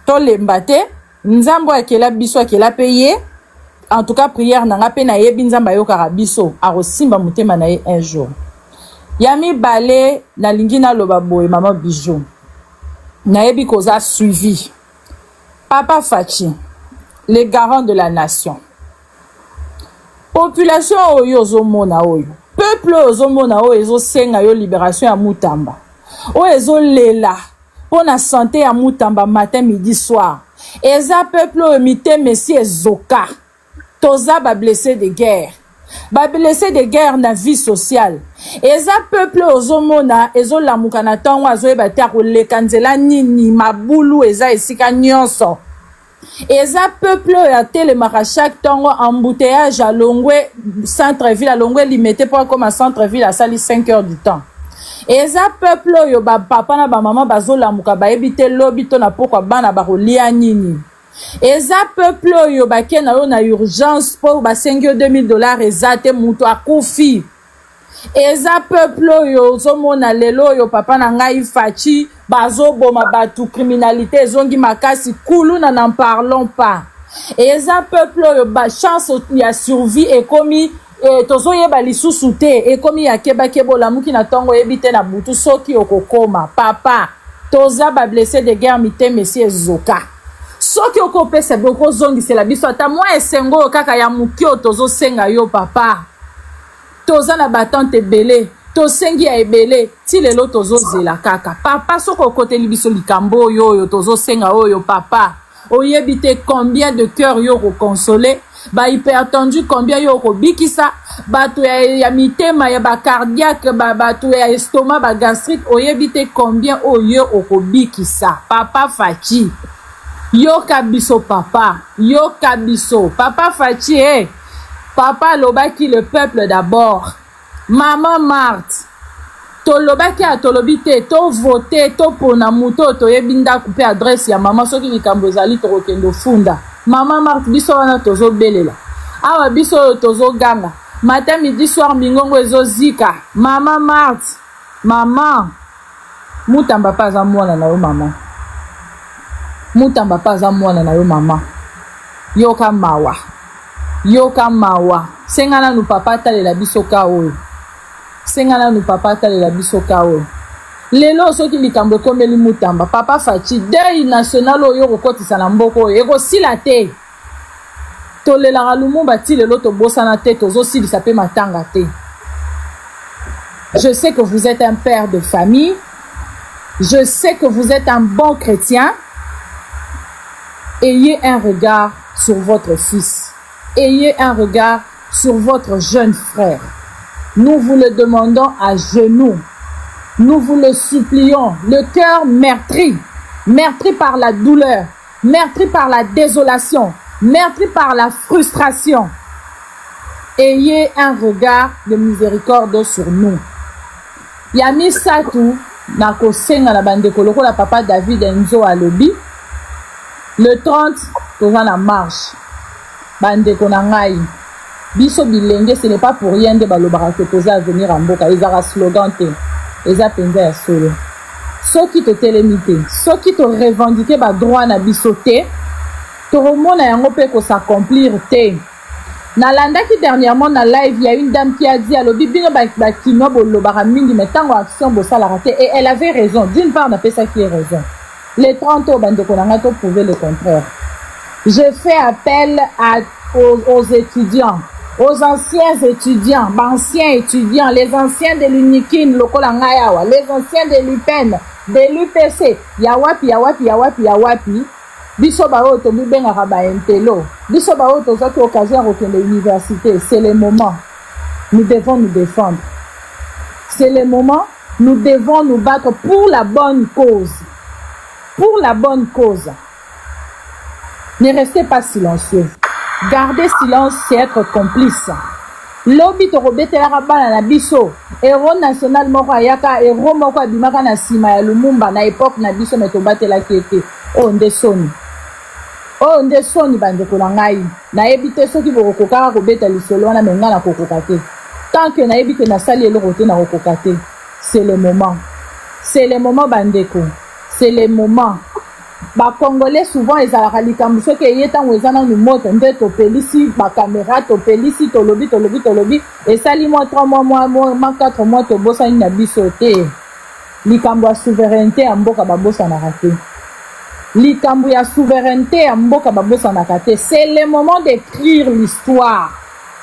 Speaker 13: To lembate, nzambo akela biso akela payé. En tout cas, prière na ngape na yebi nzamba yo karabiso, arosimba motema na ye un jour. Yami bale na lingina loba boy maman bijou. Na yebi koza suivi. Papa Fati, les garants de la nation. Population oyo zomona oyo. Peuple ozomona oyo ezo senga yo libération ya Moutamba. Oyo ezo lela pour la santé ya Moutamba matin midi soir. Eza peuple oyo mite messi ezoka. Toza ba blessé de guerre. Ba blessé de guerre na vie sociale. Eza peuple ozomona ezo lamuka na tango azoyeba te akoleka nzela nini mabulu eza esika nyonso. Eza peuple ya telemaka chaque tango embouteillage à Longwe centre-ville à Longwe limité pour comme à centre-ville à sali 5 heures du temps. eza peuple oyo ba papa na ba mama bazolamuka bayebi te lobi to na pokwa bana bakolia nini. Eza peuple oyo bake na yo na urgence po basengi yo $2000 eza te mutu akufi. Eza peuple oyo ozomona lelo oyo papa na ngai faci bazoboma batu criminalité ezongi makasi kulu na n'en parlons pas. Eza peuple oyo ba chance ya survie ekomi tozoyeba lisusu te ekomi yakebake bolamuki na ntongo oyebi te na butu soki okokoma papa toza bablesse de guerre mite mesi ezoka soki okopesa bokozongisela biso ata mwa esengo oyo kaka ya moki oyo tozosenga yo papa toza na batante ebele tosengi ya ebele ti lelo tozozela kaka papa soki okoteli biso likambo oyo tozosenga oyo papa oyebi te combien de cœur yo kokonsole ba hypertendu combien yo kobikisa bato ya mitema ya ba cardiaque bato ya estomac ba gastrique oyebi te combien oyo okobikisa papa faci yoka biso papa yoka biso papa faci papa lobaki le peuple d'abord maman Marthe tolobaki atolobi te to voter to pona muto toyebi ndako pe adresse ya mama soki likambo ezali tokokendo funda Maman Marthe biso wana tozo belela. Awa biso tozo ganga. Matin midi soir mingongo ezo zika. Maman Marthe. Maman. Mutamba pas za mwana na yo mama. Mutamba pas za mwana na yo mama. Yoka mawa. Yoka mawa. Sengana nu papa talela biso ka oyo. Sengana nu papa talela biso ka oyo. Lelo soki likambo komeli mutamba papa faci deuil national oyo kokotisa na mboko oyo ekosila te tolelaka lumumba ti lelo tobosana te tozosilisa pe matanga te. Je sais que vous êtes un père de famille, je sais que vous êtes un bon chrétien. Ayez un regard sur votre fils, ayez un regard sur votre jeune frère. Nous vous le demandons à genoux. Nous vous le supplions, le cœur meurtri, meurtri par la douleur, meurtri par la désolation, meurtri par la frustration. Ayez un regard de miséricorde sur nous. Yami Satou, nako senga na bandeko lokola papa David Enzo alobi. Le 30, toza na marche. Bandeko na ngai. Biso bilenge, ce n'est pas pour rien de balobara que toza venir en mboka. Ezara slogan te. Eza penza ya solo. Soki to telemite, soki to revendiquer ba droit na biso te, to remona yango pe ko s'accomplir te. Nalandaki dernièrement na live, il y a une dame qui a dit alobi bino ba kino bolobara mingi mais tango action bosala raté et elle avait raison. D'une part na pesa qui est raison. Les 30 ans bandeko na ngato prouver le contraire. Je fais appel aux étudiants. Aux anciens étudiants, les anciens de l'UNIKIN, les anciens de l'UPEN, de l'UPC, yawapi, biso ba oto bibenga ba entelo, biso ba oto zaki occasion de l'université, c'est le moment. Nous devons nous défendre. C'est le moment, nous devons nous battre pour la bonne cause. Pour la bonne cause. Ne restez pas silencieux. Garder silence, c'est être complice. Lobi to robetela bana na biso. Héros national moko ayaka, héros moko abimaka na sima ya Lumumba na époque na biso meto batela kiete. Oh ndesoni. Oh ndesoni bandeko na ngai. Na ebite soki bokoka robeta lisolo wana menga na kokoka te. Tant que na ebite na sali eloko te na kokoka te. C'est le moment. C'est le moment bandeko. C'est le moment. Ba Congolais souvent ils ont likambo soki eyeta ngwezana ni moto nde to pelisi ba caméra to pelisi to lobi et sali moi 3 mois 4 mois to bosa ni na biso te likambo ya souveraineté ya mboka ba bosa na raté likambo ya souveraineté ya mboka ba bosa na raté. C'est le moment d'écrire l'histoire.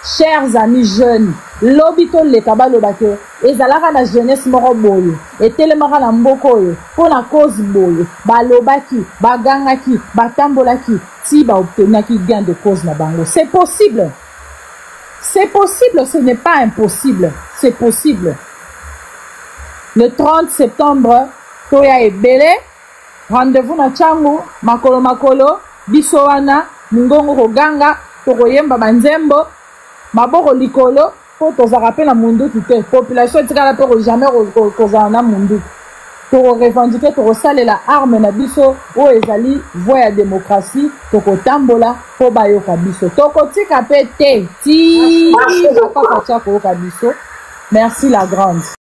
Speaker 13: Chers amis jeunes, lobito le kabalo bake ezalaka na jeunesse moko boye etelemaka na mboko oyo pona cause boye balobaki bagangaki batambolaki ti baobtenaki gain de cause na bango. C'est possible, c'est possible, ce n'est pas impossible, c'est possible. Le 30 septembre toya ebele rendez-vous na changu makolo biso wana mungongo koganga tokoyemba banzembo maboko likolo po tozala mpe na munduki te population etikala mpe jamais kozala na munduki tokorevendique tokosalela arme na biso oyo ezali voie ya démocratie tokotambola mpo bayoka biso tokotika mpe te ti kaka tia koyoka biso. Merci la grande.